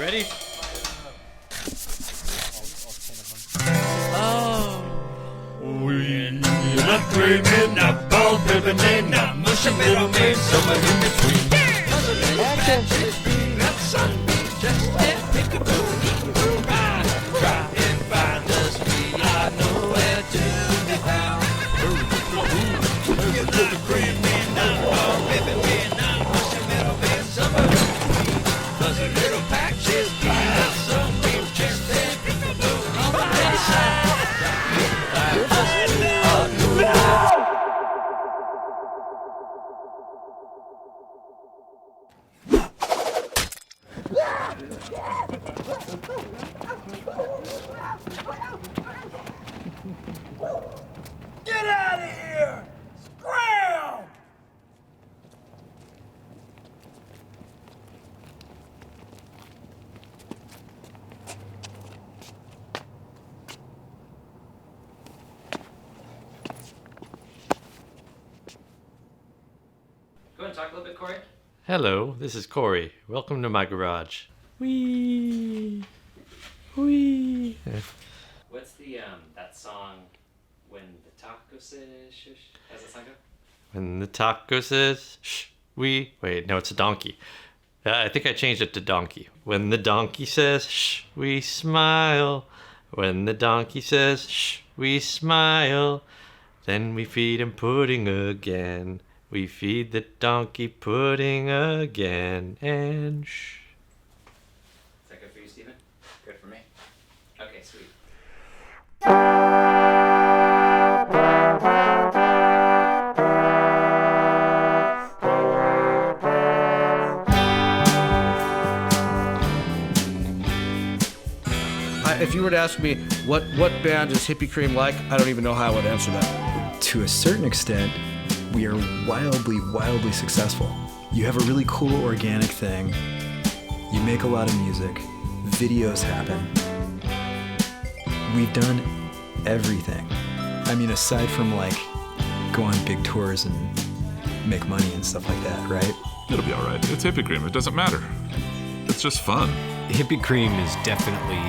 Ready? We not dreaming, not ball pipping, not mushy middle man, somewhere in between. That sunbeam just that pick-a-boo, try and find us, we are nowhere to be found. You're not dreaming, not ball pipping, not mushy middle man, somewhere in between. 'Cause a little patch is green, that sunbeam just that pick-a-boo, on the other side. Get out of here! Scram! Go and talk a little bit, Cory. Hello, this is Cory. Welcome to my garage. Wee. What's the that song when the taco says shush? How's that song go? When the taco says shh, wait, no, it's a donkey. I think I changed it to donkey. When the donkey says shh, we smile. When the donkey says shh, we smile. Then we feed him pudding again. We feed the donkey pudding again, and shh. Is that good for you, Steven? Good for me. Okay, sweet. If you were to ask me what band is Hippie Cream like, I don't even know how I would answer that. To a certain extent, we are wildly successful. You have a really cool organic thing. You make a lot of music. Videos happen. We've done everything. I mean, aside from like go on big tours and make money and stuff like that, right? It'll be all right. It's Hippie Cream. It doesn't matter. It's just fun. Hippie Cream is definitely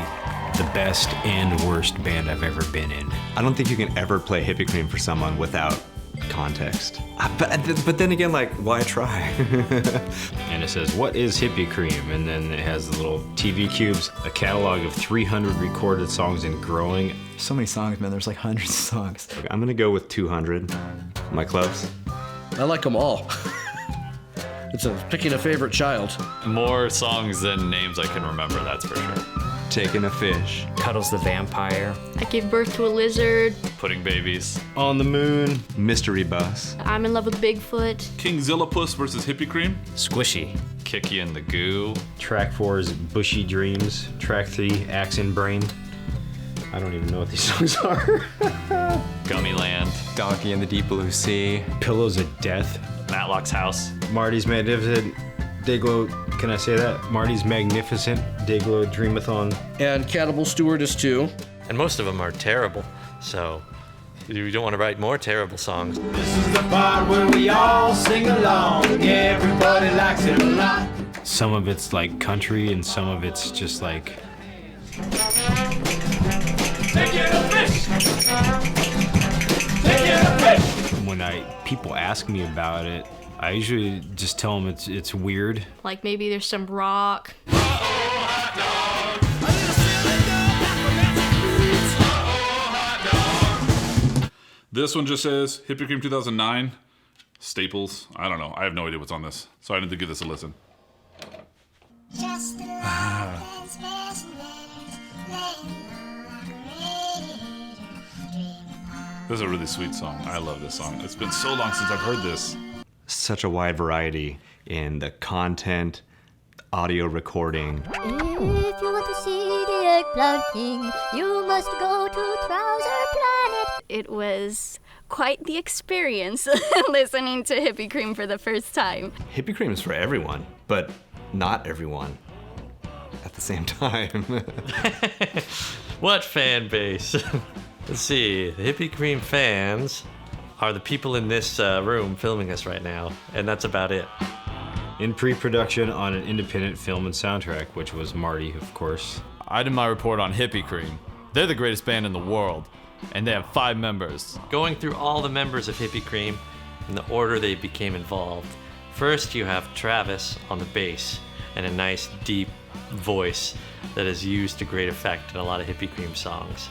the best and worst band I've ever been in. I don't think you can ever play Hippie Cream for someone without context. But then again, like, why try? And it says, what is Hippie Cream? And then it has the little TV cubes, a catalog of 300 recorded songs and growing. So many songs, man. There's like hundreds of songs. Okay, I'm gonna go with 200. Am I close? I like them all. It's picking a favorite child. More songs than names I can remember, that's for sure. Taking a fish. Cuddles the Vampire. I gave birth to a lizard. Pudding babies. On the moon. Mystery bus. I'm in love with Bigfoot. King Zillipus versus Hippie Cream. Squishy. Kicky and the Goo. Track 4 is Bushy Dreams. Track 3, Axe in Brain. I don't even know what these songs are. Gummy Land. Donkey in the Deep Blue Sea. Pillows of Death. Matlock's House. Marty's Magnificent. Dayglow, can I say that? Marty's Magnificent. Dayglow Dreamathon. And Cannibal Stewardess too. And most of them are terrible, so you don't want to write more terrible songs. This is the part where we all sing along. Everybody likes it a lot. Some of it's like country and some of it's just like... Taking a fish! Taking a fish! When people ask me about it, I usually just tell them it's weird. Like maybe there's some rock. This one just says Hippie Cream 2009. Staples. I don't know. I have no idea what's on this. So I need to give this a listen. This is a really sweet song. I love this song. It's been so long since I've heard this. Such a wide variety in the content, audio recording. If you want to see the eggplant king, you must go to Trouser Planet. It was quite the experience listening to Hippie Cream for the first time. Hippie Cream is for everyone, but not everyone at the same time. What fan base? Let's see, the Hippie Cream fans are the people in this room filming us right now, and that's about it. in pre-production on an independent film and soundtrack, which was Marty, of course. I did my report on Hippie Cream. They're the greatest band in the world, and they have 5 members. Going through all the members of Hippie Cream in the order they became involved. First, you have Travis on the bass and a nice deep voice that is used to great effect in a lot of Hippie Cream songs.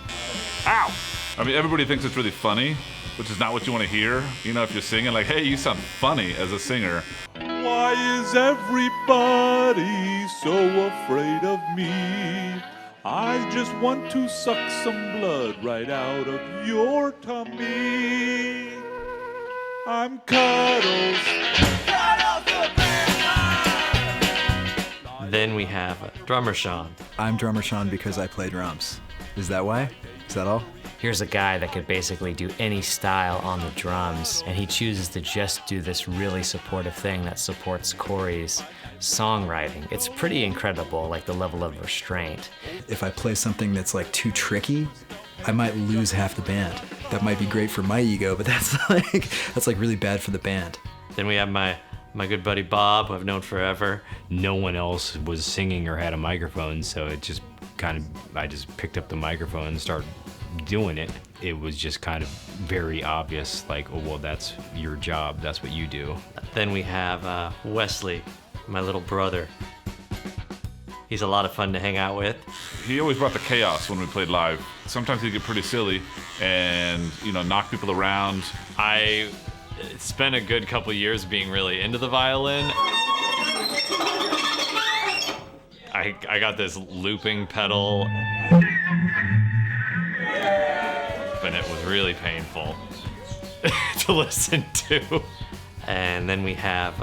Ow! I mean, everybody thinks it's really funny, which is not what you want to hear. You know, if you're singing, like, hey, you sound funny as a singer. Why is everybody so afraid of me? I just want to suck some blood right out of your tummy. I'm Cuddles. Then we have drummer Sean. I'm drummer Sean because I play drums. Is that why? Is that all? Here's a guy that could basically do any style on the drums, and he chooses to just do this really supportive thing that supports Cory's songwriting. It's pretty incredible, like the level of restraint. If I play something that's like too tricky, I might lose half the band. That might be great for my ego, but that's like really bad for the band. Then we have my good buddy Bob, who I've known forever. No one else was singing or had a microphone, so it just I just picked up the microphone and started doing it. It was just kind of very obvious, like, oh, well, that's your job, that's what you do. Then we have Wesley, my little brother. He's a lot of fun to hang out with. He always brought the chaos when we played live. Sometimes he'd get pretty silly and, you know, knock people around. I spent a good couple years being really into the violin. I got this looping pedal, and it was really painful to listen to. And then we have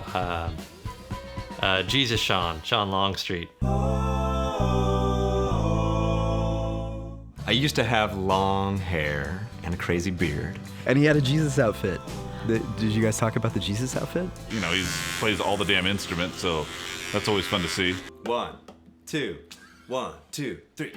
Jesus Sean Longstreet. I used to have long hair and a crazy beard. And he had a Jesus outfit. Did you guys talk about the Jesus outfit? You know, he plays all the damn instruments, so that's always fun to see. 1, 2, 1, 2, 3.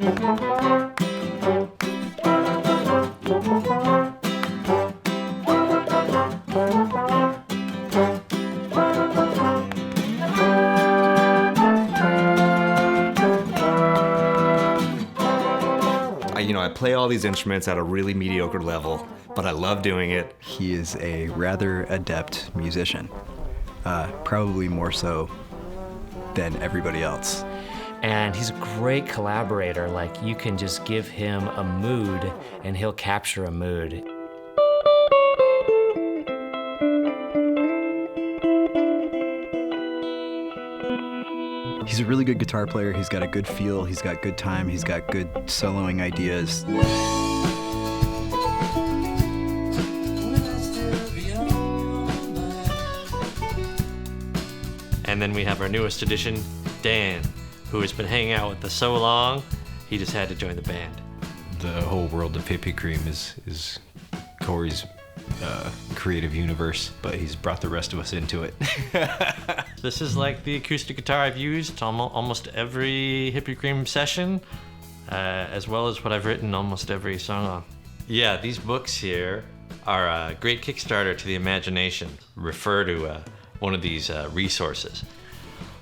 I play all these instruments at a really mediocre level, but I love doing it. He is a rather adept musician, probably more so than everybody else. And he's a great collaborator. Like, you can just give him a mood and he'll capture a mood. He's a really good guitar player. He's got a good feel. He's got good time. He's got good soloing ideas. And then we have our newest addition, Dan, who has been hanging out with us so long, he just had to join the band. The whole world of Hippie Cream is Cory's creative universe, but he's brought the rest of us into it. This is like the acoustic guitar I've used almost every Hippie Cream session, as well as what I've written almost every song on. Yeah, these books here are a great Kickstarter to the imagination. Refer to one of these resources,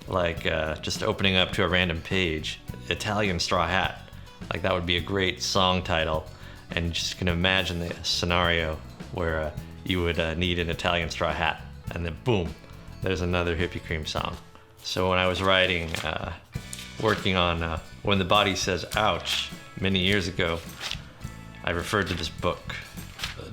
like just opening up to a random page, Italian Straw Hat. Like, that would be a great song title, and you just can imagine the scenario where you would need an Italian straw hat, and then boom, there's another Hippie Cream song. So when I was writing, working on When the Body Says Ouch many years ago, I referred to this book.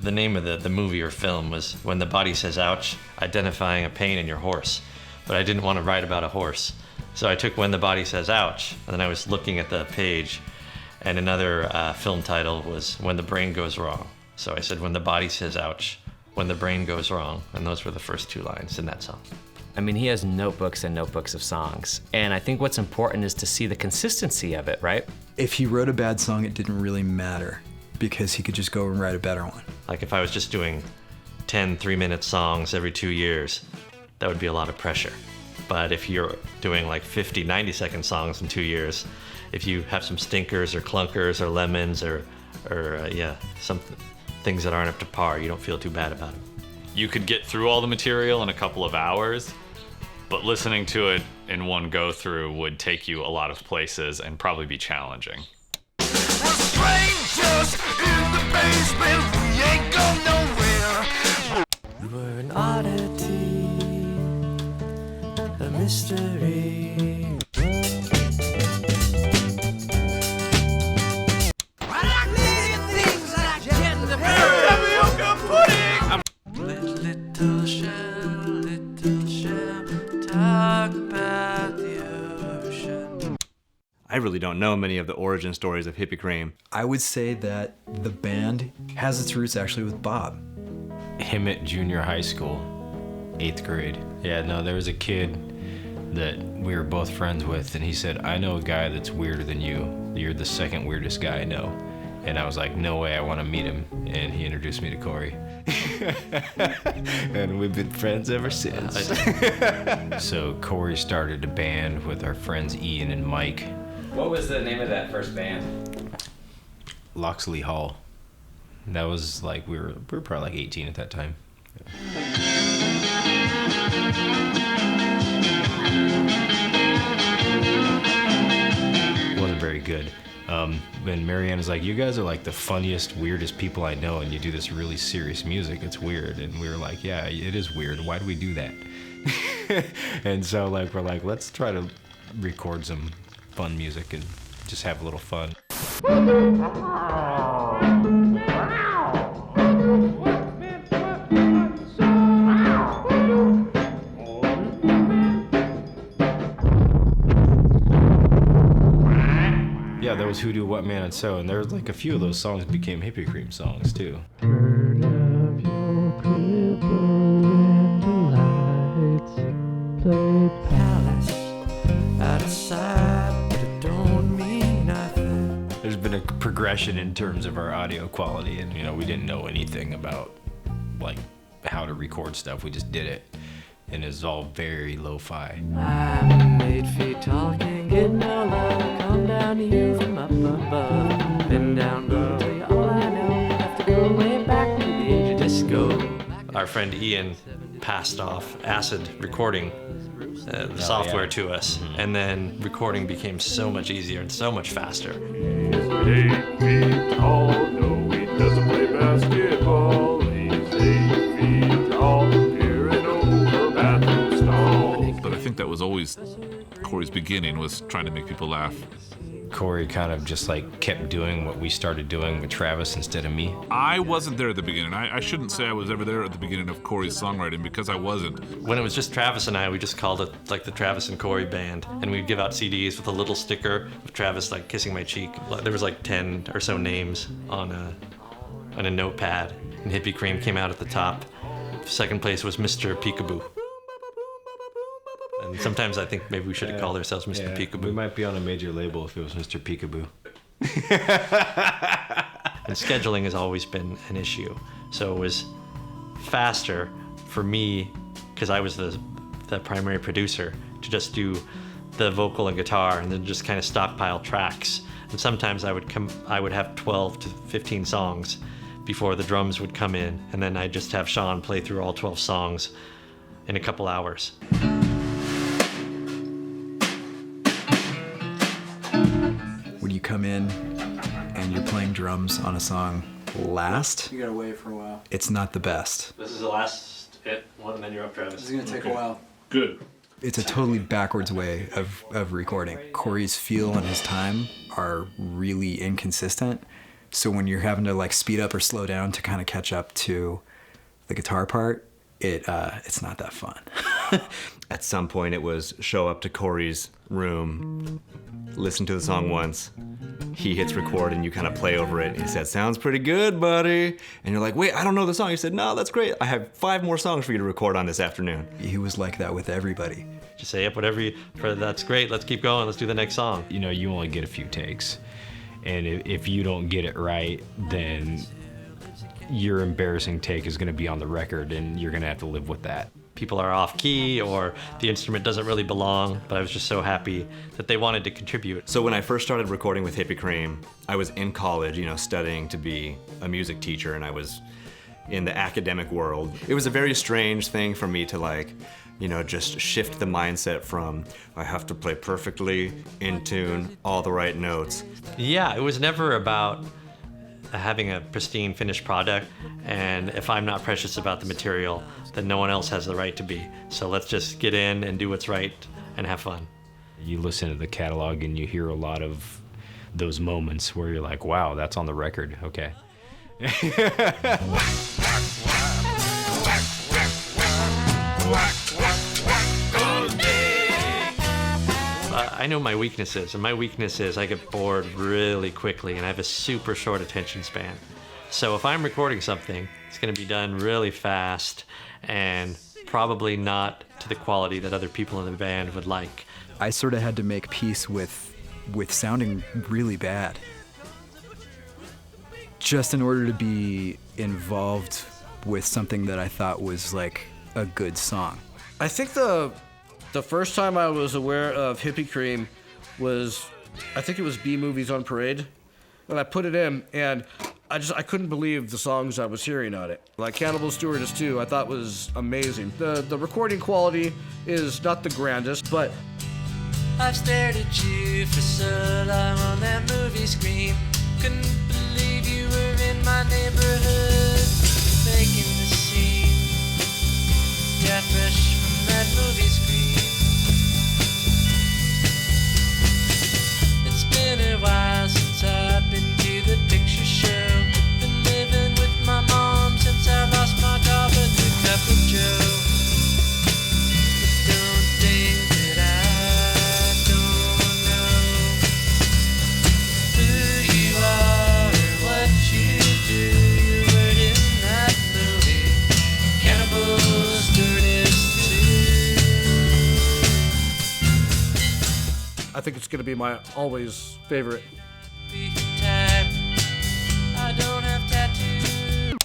The name of the movie or film was When the Body Says Ouch, Identifying a Pain in Your Horse. But I didn't want to write about a horse. So I took When the Body Says Ouch, and then I was looking at the page, and another film title was When the Brain Goes Wrong. So I said, when the body says ouch, when the brain goes wrong. And those were the first 2 lines in that song. I mean, he has notebooks and notebooks of songs. And I think what's important is to see the consistency of it, right? If he wrote a bad song, it didn't really matter because he could just go and write a better one. Like, if I was just doing 10 3-minute songs every 2 years, that would be a lot of pressure. But if you're doing like 50, 90-second songs in 2 years, if you have some stinkers or clunkers or lemons or some things that aren't up to par, you don't feel too bad about them. You could get through all the material in a couple of hours, but listening to it in one go through would take you a lot of places and probably be challenging. Strangers in the basement, we ain't going nowhere. You were an oddity, a mystery. I like living things like gender tapioca pudding. Little shell, talk about the ocean. I really don't know many of the origin stories of Hippie Cream. I would say that the band has its roots actually with Bob. Him at junior high school, 8th grade. Yeah, no, there was a kid that we were both friends with, and he said, I know a guy that's weirder than you. You're the second weirdest guy I know. And I was like, no way, I want to meet him. And he introduced me to Cory. And we've been friends ever since. So Cory started a band with our friends Ian and Mike. What was the name of that first band? Loxley Hall. That was like, we were probably like 18 at that time. It wasn't very good. And Marianne was like, you guys are like the funniest, weirdest people I know, and you do this really serious music. It's weird. And we were like, yeah, it is weird. Why do we do that? And so like, we're like, let's try to record some fun music and just have a little fun. Yeah, there was Who Do What Man and So, and there was like a few of those songs became Hippie Cream songs too. There's been a progression in terms of our audio quality, and we didn't know anything about like how to record stuff. We just did it, and it's all very lo-fi. I'm 8 feet tall, can't get no love. Come down to you from up above. Been down brutally, all I know. Have to go way back to the age of disco. Our friend Ian passed off Acid recording the software to us, and then recording became so much easier and so much faster. 8 feet tall, no, he doesn't play basketball. He's 8 feet tall, peering over bathroom stalls. But I think that was always Cory's beginning, was trying to make people laugh. Cory kind of just like kept doing what we started doing with Travis instead of me. I wasn't there at the beginning. I shouldn't say I was ever there at the beginning of Cory's songwriting, because I wasn't. When it was just Travis and I, we just called it like the Travis and Cory Band, and we'd give out CDs with a little sticker of Travis like kissing my cheek. There was like 10 or so names on a notepad, and Hippie Cream came out at the top. Second place was Mr. Peekaboo. And sometimes I think maybe we should have called ourselves Mr. Peekaboo. We might be on a major label if it was Mr. Peekaboo. And scheduling has always been an issue. So it was faster for me, because I was the primary producer, to just do the vocal and guitar and then just kind of stockpile tracks. And sometimes I would have 12 to 15 songs before the drums would come in, and then I'd just have Sean play through all 12 songs in a couple hours. When you come in and you're playing drums on a song last, You gotta wait for a while. it's not the best. This is the last one, and then you're up, Travis. This is gonna take a while. Good. It's a totally backwards way of recording. Cory's feel and his time are really inconsistent. So when you're having to like speed up or slow down to kind of catch up to the guitar part, it's not that fun. At some point, it was show up to Cory's room, listen to the song once. He hits record and you kind of play over it. He said, "Sounds pretty good, buddy." And you're like, "Wait, I don't know the song." He said, "No, that's great. I have 5 more songs for you to record on this afternoon." He was like that with everybody. Just say, yep, whatever that's great, let's keep going, let's do the next song. You only get a few takes. And if you don't get it right, then your embarrassing take is going to be on the record, and you're going to have to live with that. People are off key, or the instrument doesn't really belong, but I was just so happy that they wanted to contribute. So when I first started recording with Hippie Cream, I was in college, studying to be a music teacher, and I was in the academic world. It was a very strange thing for me to just shift the mindset from I have to play perfectly, in tune, all the right notes. Yeah, it was never about having a pristine finished product, and if I'm not precious about the material, then no one else has the right to be. So let's just get in and do what's right and have fun. You listen to the catalog and you hear a lot of those moments where you're like, wow, that's on the record. Okay. I know my weaknesses, and my weakness is I get bored really quickly, and I have a super short attention span. So if I'm recording something, it's going to be done really fast and probably not to the quality that other people in the band would like. I sort of had to make peace with sounding really bad, just in order to be involved with something that I thought was like a good song. I think the first time I was aware of Hippie Cream was, I think it was B Movies on Parade, and I put it in, and I couldn't believe the songs I was hearing on it. Like Cannibal Stewardess 2, I thought was amazing. The recording quality is not the grandest, but I've stared at you for so long on that movie screen. Couldn't believe you were in my neighborhood, making the scene. Yeah, fresh from that movie screen. It's been a while since I've been to the picture show. Been living with my mom since I lost my car with the cup of joe. But don't think that I don't know who you are or what you do. You were in that movie, Cannibal Stewardess 2. I think it's going to be my always favorite. I don't have tattoos.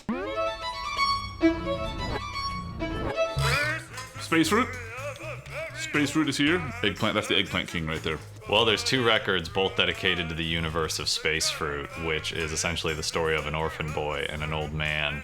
Space Fruit? Space Fruit is here. Eggplant, that's the Eggplant King right there. Well, there's two records, both dedicated to the universe of Space Fruit, which is essentially the story of an orphan boy and an old man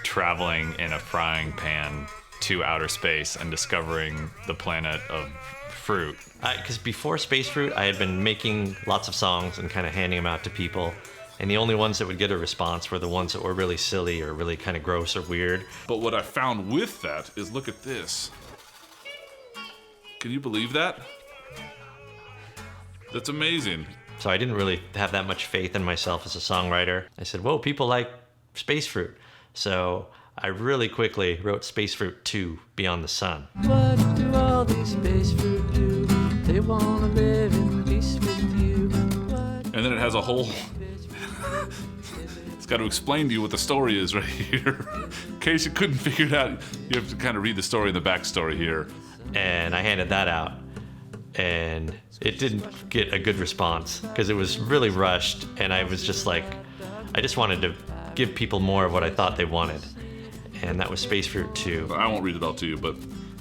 traveling in a frying pan to outer space and discovering the planet of fruit. Because before Space Fruit, I had been making lots of songs and kind of handing them out to people. And the only ones that would get a response were the ones that were really silly or really kind of gross or weird. But what I found with that is, look at this. Can you believe that? That's amazing. So I didn't really have that much faith in myself as a songwriter. I said, whoa, people like Space Fruit. So I really quickly wrote Space Fruit 2, Beyond the Sun. What do all these space fruit do? They wanna live in peace with you. And then it has a whole... It's got to explain to you what the story is right here. In case you couldn't figure it out, you have to kind of read the story and the backstory here. And I handed that out, and it didn't get a good response because it was really rushed, and I was just like, I just wanted to give people more of what I thought they wanted, and that was Space Fruit 2. I won't read it all to you, but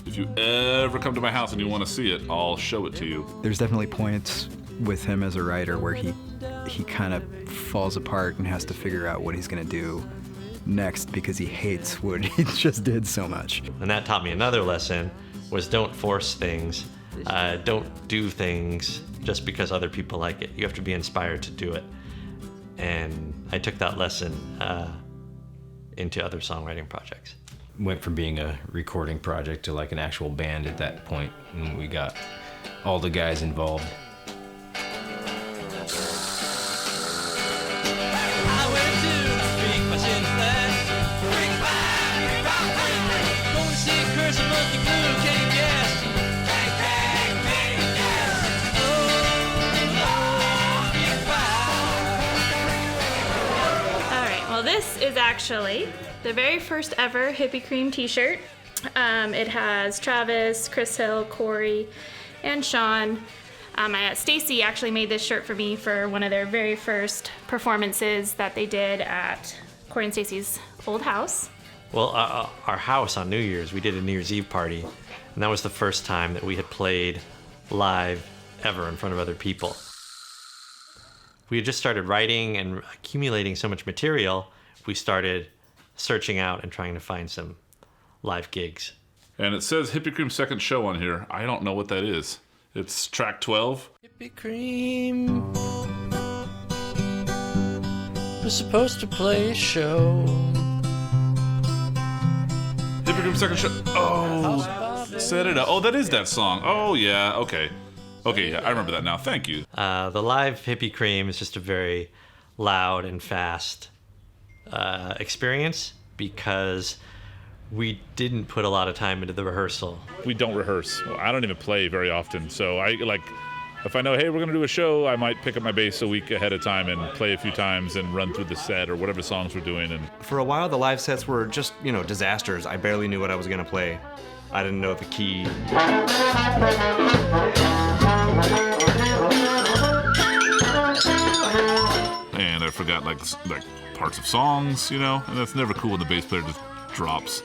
if you ever come to my house and you want to see it, I'll show it to you. There's definitely points with him as a writer where he kind of falls apart and has to figure out what he's going to do next because he hates what he just did so much. And that taught me another lesson, was don't force things. Don't do things just because other people like it. You have to be inspired to do it. And I took that lesson into other songwriting projects. Went from being a recording project to like an actual band at that point, and we got all the guys involved. This is actually the very first ever Hippie Cream t-shirt. It has Travis, Chris Hill, Cory, and Sean. Stacy actually made this shirt for me for one of their very first performances that they did at Cory and Stacy's old house. Well, our house on New Year's, we did a New Year's Eve party, and that was the first time that we had played live ever in front of other people. We had just started writing and accumulating so much material, we started searching out and trying to find some live gigs. And it says Hippie Cream's second show on here. I don't know what that is. It's track 12. Hippie Cream. We're supposed to play a show. Hippie Cream's second show. Oh, set it up. Oh, that is that song. Oh, yeah. Okay. Okay, yeah, I remember that now. Thank you. The live Hippie Cream is just a very loud and fast experience because we didn't put a lot of time into the rehearsal. We don't rehearse. Well, I don't even play very often. So if I know, hey, we're going to do a show, I might pick up my bass a week ahead of time and play a few times and run through the set or whatever songs we're doing. And for a while, the live sets were just, disasters. I barely knew what I was going to play. I didn't know the key. And I forgot like parts of songs, and that's never cool when the bass player just drops.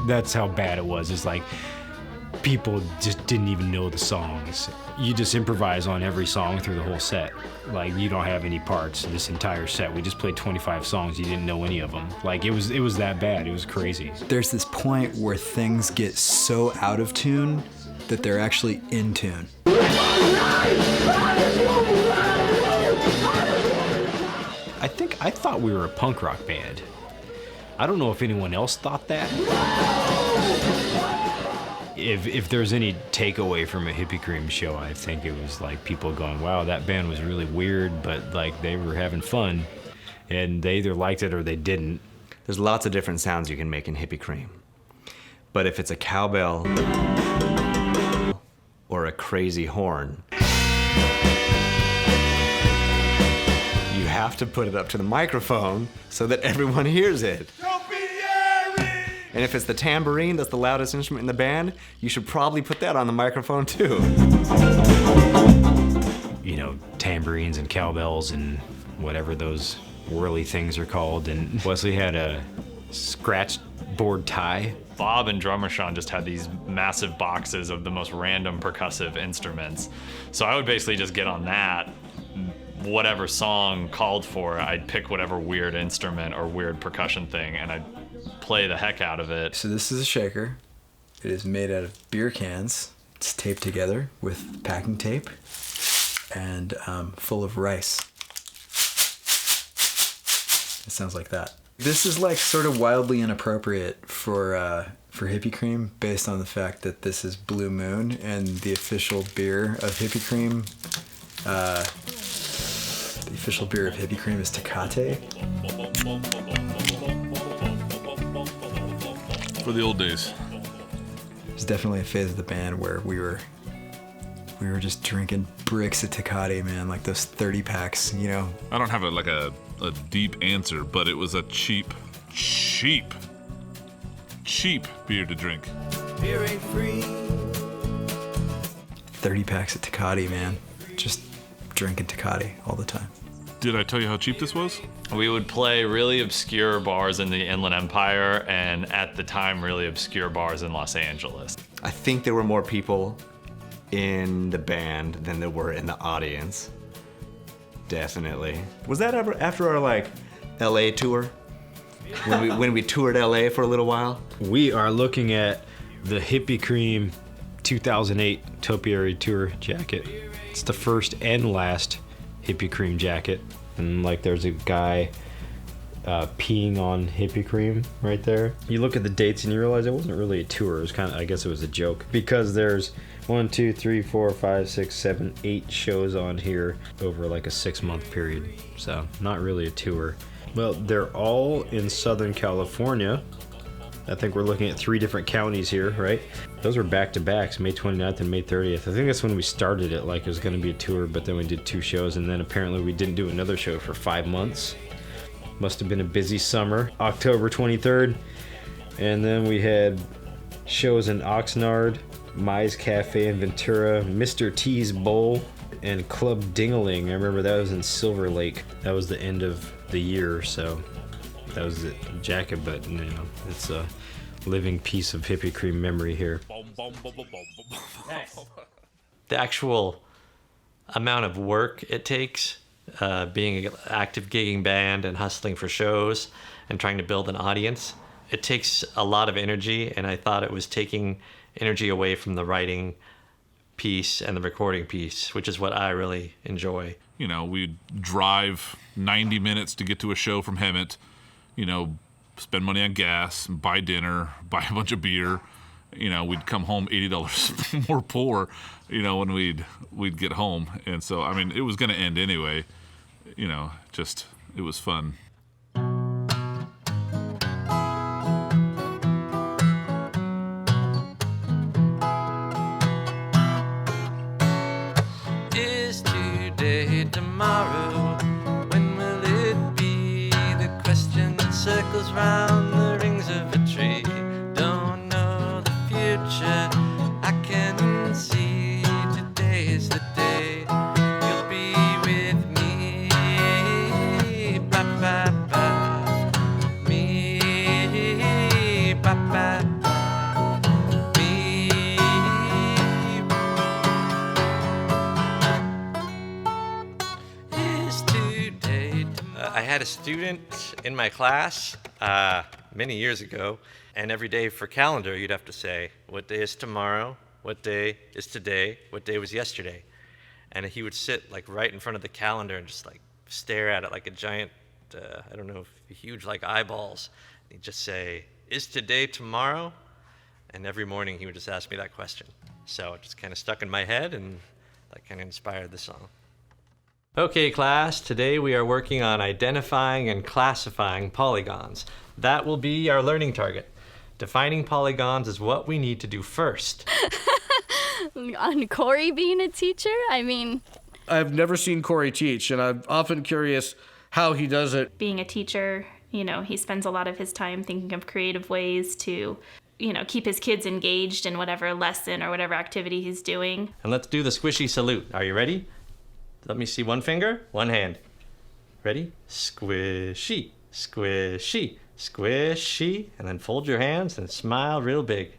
That's how bad it was. It's like people just didn't even know the songs. You just improvise on every song through the whole set. Like you don't have any parts this entire set. We just played 25 songs. You didn't know any of them. Like it was that bad. It was crazy. There's this point where things get so out of tune that they're actually in tune. I thought we were a punk rock band. I don't know if anyone else thought that. If there's any takeaway from a Hippie Cream show, I think it was like people going, wow, that band was really weird, but like they were having fun and they either liked it or they didn't. There's lots of different sounds you can make in Hippie Cream. But if it's a cowbell or a crazy horn, you have to put it up to the microphone so that everyone hears it. And if it's the tambourine, that's the loudest instrument in the band, you should probably put that on the microphone too. Tambourines and cowbells and whatever those whirly things are called. And Wesley had a scratch board tie. Bob and drummer Sean just had these massive boxes of the most random percussive instruments. So I would basically just get on that. Whatever song called for, I'd pick whatever weird instrument or weird percussion thing, and I'd play the heck out of it. So this is a shaker. It is made out of beer cans. It's taped together with packing tape and full of rice. It sounds like that. This is like sort of wildly inappropriate for Hippie Cream based on the fact that this is Blue Moon and the official beer of Hippie Cream. The official beer of Hippie Cream is Tecate. For the old days. There's definitely a phase of the band where we were just drinking bricks of Tecate, man, like those 30 packs, I don't have a deep answer, but it was a cheap beer to drink. Beer ain't free. 30 packs of Tecate, man. Just drinking Tecate all the time. Did I tell you how cheap this was? We would play really obscure bars in the Inland Empire and at the time really obscure bars in Los Angeles. I think there were more people in the band than there were in the audience. Definitely. Was that ever after our LA tour? When we toured LA for a little while? We are looking at the Hippie Cream 2008 Topiary Tour jacket. It's the first and last Hippie Cream jacket, and there's a guy peeing on Hippie Cream right there. You look at the dates and you realize it wasn't really a tour. It was I guess it was a joke, because there's 1, 2, 3, 4, 5, 6, 7, 8 shows on here over a 6-month period. So not really a tour. Well, they're all in Southern California. I think we're looking at 3 different counties here, right? Those were back-to-backs, May 29th and May 30th. I think that's when we started it, it was going to be a tour, but then we did 2 shows, and then apparently we didn't do another show for 5 months. Must have been a busy summer. October 23rd, and then we had shows in Oxnard, Mai's Cafe in Ventura, Mr. T's Bowl, and Club Dingaling. I remember that was in Silver Lake. That was the end of the year, so that was the jacket, but it's a living piece of Hippie Cream memory here. The actual amount of work it takes being an active gigging band and hustling for shows and trying to build an audience, it takes a lot of energy, and I thought it was taking energy away from the writing piece and the recording piece, which is what I really enjoy. You know, we'd drive 90 minutes to get to a show from Hemet, you know, spend money on gas, buy dinner, buy a bunch of beer. You know, we'd come home $80 more poor, you know, when we'd get home. And so, I mean, it was going to end anyway. You know, just, it was fun. Is today tomorrow? When will it be? The question that circles round the rings of a tree. Don't know the future, I can see today is the day you'll be with me. Ba ba ba, me. Ba ba ba, me. Is today tomorrow? I had a student in my class many years ago, and every day for calendar, you'd have to say, what day is tomorrow? What day is today? What day was yesterday? And he would sit like right in front of the calendar and just like stare at it like a giant, I don't know, huge like eyeballs. And he'd just say, is today tomorrow? And every morning he would just ask me that question. So it just kind of stuck in my head, and that kind of inspired the song. Okay, class, today we are working on identifying and classifying polygons. That will be our learning target. Defining polygons is what we need to do first. On Cory being a teacher? I mean... I've never seen Cory teach, and I'm often curious how he does it. Being a teacher, you know, he spends a lot of his time thinking of creative ways to, you know, keep his kids engaged in whatever lesson or whatever activity he's doing. And let's do the squishy salute. Are you ready? Let me see one finger, one hand. Ready? Squishy, squishy, squishy. And then fold your hands and smile real big.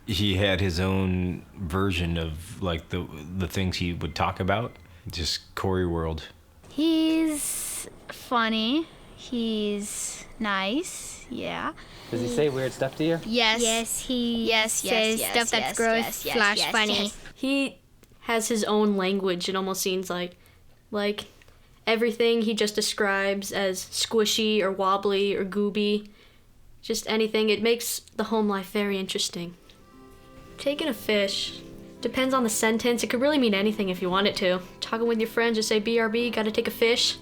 He had his own version of like the things he would talk about. Just Cory world. He's funny. He's nice. Yeah. Does he say weird stuff to you? Yes. Yes, he says stuff that's gross / funny. He has his own language. It almost seems like everything he just describes as squishy or wobbly or gooby. Just anything. It makes the home life very interesting. Taking a fish. Depends on the sentence. It could really mean anything if you want it to. Talking with your friends, just say BRB, gotta take a fish.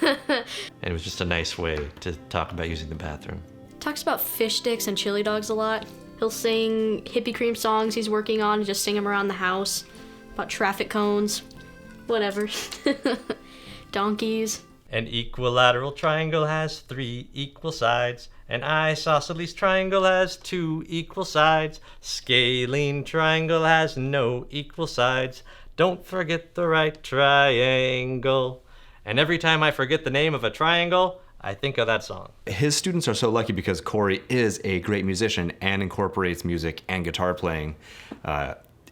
And it was just a nice way to talk about using the bathroom. Talks about fish sticks and chili dogs a lot. He'll sing Hippie Cream songs he's working on, just sing them around the house. About traffic cones. Whatever. Donkeys. An equilateral triangle has 3 equal sides. An isosceles triangle has 2 equal sides. Scalene triangle has no equal sides. Don't forget the right triangle. And every time I forget the name of a triangle, I think of that song. His students are so lucky because Cory is a great musician and incorporates music and guitar playing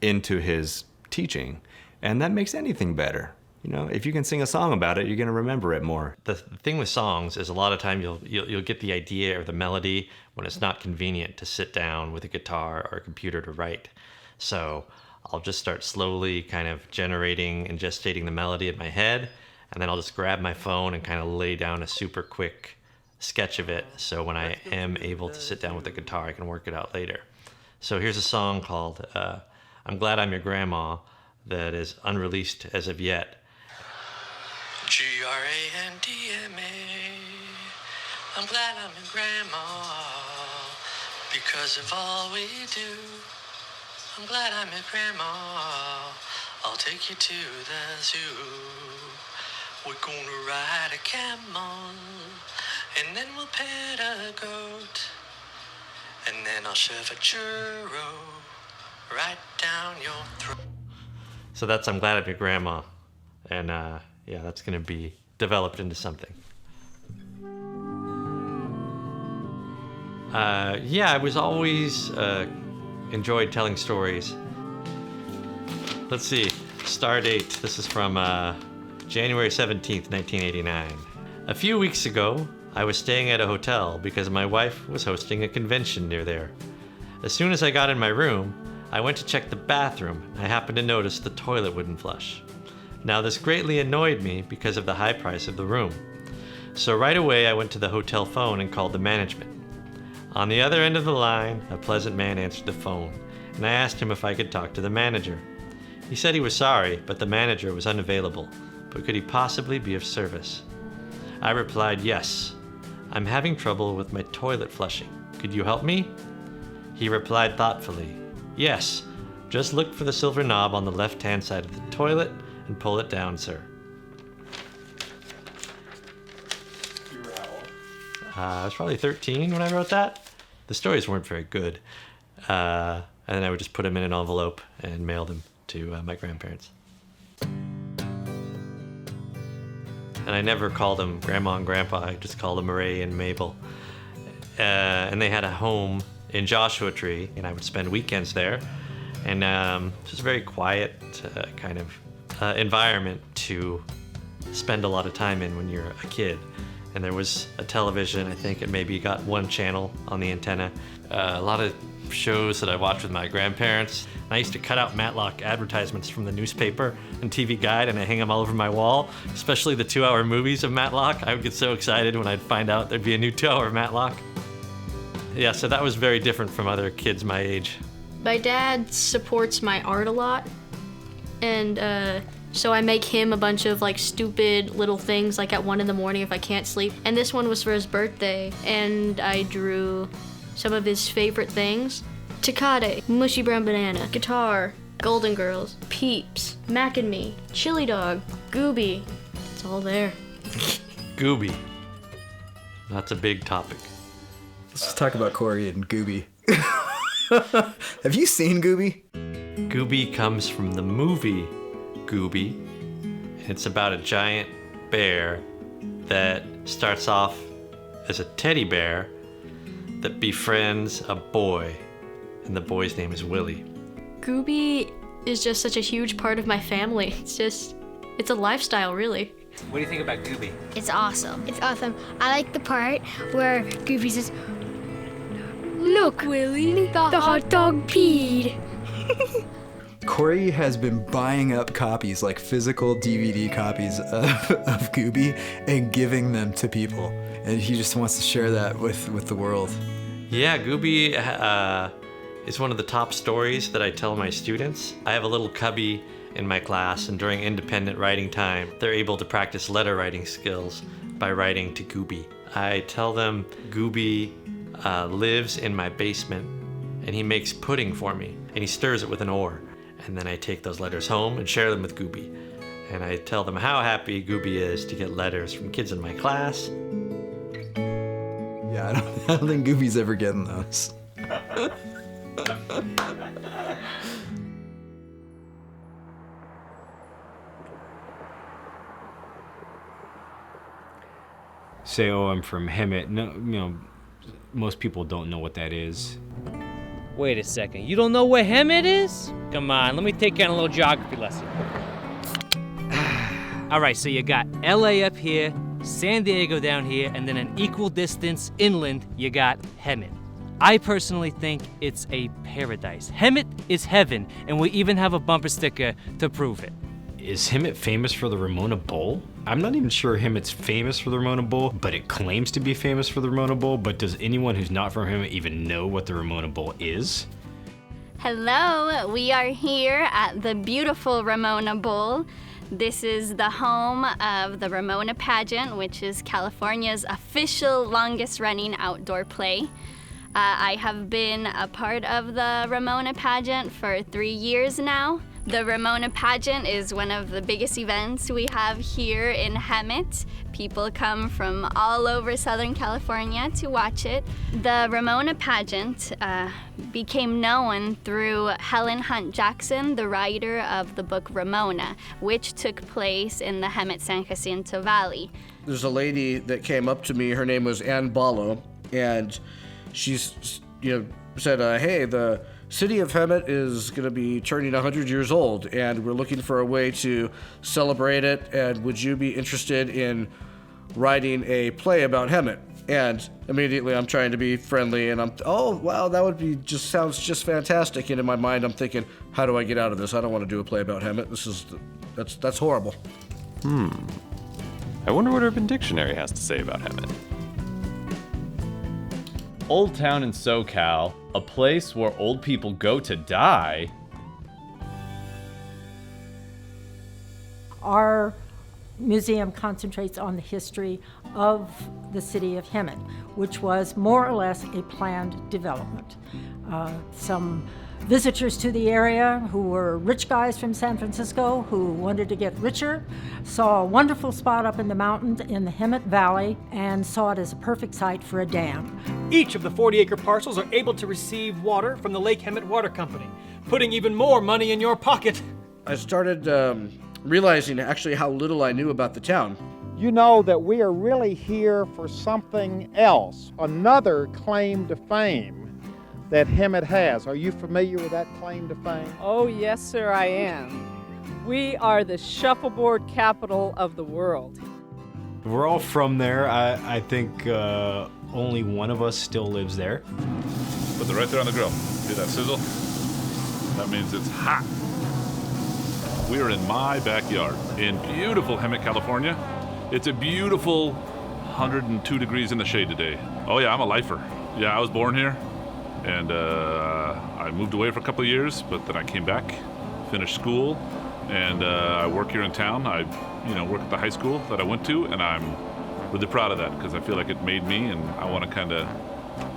into his teaching. And that makes anything better. You know, if you can sing a song about it, you're going to remember it more. The thing with songs is a lot of time you'll get the idea or the melody when it's not convenient to sit down with a guitar or a computer to write. So I'll just start slowly kind of generating and gestating the melody in my head, and then I'll just grab my phone and kind of lay down a super quick sketch of it, so when I am able to sit down with the guitar, I can work it out later. So here's a song called I'm Glad I'm Your Grandma that is unreleased as of yet. Grandma, I'm glad I'm your grandma because of all we do. I'm glad I'm your grandma. I'll take you to the zoo. We're gonna ride a camel, and then we'll pet a goat, and then I'll shove a churro right down your throat. So that's I'm Glad I'm Your Grandma. And yeah, that's gonna be developed into something. Yeah, I was always enjoyed telling stories. Let's see, star date. This is from January 17th, 1989. A few weeks ago, I was staying at a hotel because my wife was hosting a convention near there. As soon as I got in my room, I went to check the bathroom. I happened to notice the toilet wouldn't flush. Now this greatly annoyed me because of the high price of the room. So right away I went to the hotel phone and called the management. On the other end of the line, a pleasant man answered the phone, and I asked him if I could talk to the manager. He said he was sorry, but the manager was unavailable, but could he possibly be of service? I replied, yes. I'm having trouble with my toilet flushing. Could you help me? He replied thoughtfully, yes. Just look for the silver knob on the left-hand side of the toilet and pull it down, sir. I was probably 13 when I wrote that. The stories weren't very good. And then I would just put them in an envelope and mail them to my grandparents. And I never called them Grandma and Grandpa. I just called them Ray and Mabel. And they had a home in Joshua Tree, and I would spend weekends there. And just a very quiet kind of environment to spend a lot of time in when you're a kid. And there was a television, I think it maybe got one channel on the antenna. A lot of shows that I watched with my grandparents. I used to cut out Matlock advertisements from the newspaper and TV Guide, and I hang them all over my wall, especially the 2-hour movies of Matlock. I would get so excited when I'd find out there'd be a new 2-hour Matlock. Yeah, so that was very different from other kids my age. My dad supports my art a lot, and so I make him a bunch of like stupid little things like at 1 a.m. if I can't sleep. And this one was for his birthday, and I drew some of his favorite things. Tecate, mushy brown banana, guitar, Golden Girls, Peeps, Mac and Me, Chili Dog, Gooby. It's all there. Gooby. That's a big topic. Let's just talk about Cory and Gooby. Have you seen Gooby? Gooby comes from the movie Gooby. It's about a giant bear that starts off as a teddy bear that befriends a boy, and the boy's name is Willie. Gooby is just such a huge part of my family. It's a lifestyle, really. What do you think about Gooby? It's awesome. It's awesome. I like the part where Goofy says, "Look, Willie, the hot dog peed." Cory has been buying up copies, like physical DVD copies of Gooby, and giving them to people. And he just wants to share that with the world. Yeah, Gooby is one of the top stories that I tell my students. I have a little cubby in my class, and during independent writing time, they're able to practice letter writing skills by writing to Gooby. I tell them Gooby lives in my basement, and he makes pudding for me, and he stirs it with an oar. And then I take those letters home and share them with Gooby. And I tell them how happy Gooby is to get letters from kids in my class. Yeah, I don't think Gooby's ever getting those. Say, oh, I'm from Hemet. No, most people don't know what that is. Wait a second, you don't know where Hemet is? Come on, let me take you on a little geography lesson. All right, so you got LA up here, San Diego down here, and then an equal distance inland, you got Hemet. I personally think it's a paradise. Hemet is heaven, and we even have a bumper sticker to prove it. Is Hemet famous for the Ramona Bowl? I'm not even sure Hemet's famous for the Ramona Bowl, but it claims to be famous for the Ramona Bowl. But does anyone who's not from Hemet even know what the Ramona Bowl is? Hello, we are here at the beautiful Ramona Bowl. This is the home of the Ramona pageant, which is California's official longest-running outdoor play. I have been a part of the Ramona pageant for 3 years now. The Ramona pageant is one of the biggest events we have here in Hemet. People come from all over Southern California to watch it. The Ramona pageant became known through Helen Hunt Jackson, the writer of the book Ramona, which took place in the Hemet-San Jacinto Valley. There's a lady that came up to me, her name was Ann Ballo, and she's, said, hey, the City of Hemet is going to be turning 100 years old, and we're looking for a way to celebrate it. And would you be interested in writing a play about Hemet? And immediately I'm trying to be friendly, and oh, wow, that would be sounds just fantastic. And in my mind, I'm thinking, how do I get out of this? I don't want to do a play about Hemet. That's horrible. I wonder what Urban Dictionary has to say about Hemet. Old Town in SoCal, a place where old people go to die. Our museum concentrates on the history of the city of Hemet, which was more or less a planned development. Some visitors to the area who were rich guys from San Francisco who wanted to get richer saw a wonderful spot up in the mountains in the Hemet Valley and saw it as a perfect site for a dam. Each of the 40-acre parcels are able to receive water from the Lake Hemet Water Company, putting even more money in your pocket. I started realizing actually how little I knew about the town. You know that we are really here for something else, another claim to fame that Hemet has. Are you familiar with that claim to fame? Oh, yes, sir, I am. We are the shuffleboard capital of the world. We're all from there. I think only one of us still lives there. Put it right there on the grill. See that sizzle? That means it's hot. We are in my backyard in beautiful Hemet, California. It's a beautiful 102 degrees in the shade today. Oh yeah, I'm a lifer. Yeah, I was born here, and I moved away for a couple of years, but then I came back, finished school, and I work here in town. I work at the high school that I went to, and I'm really proud of that because I feel like it made me, and I want to kind of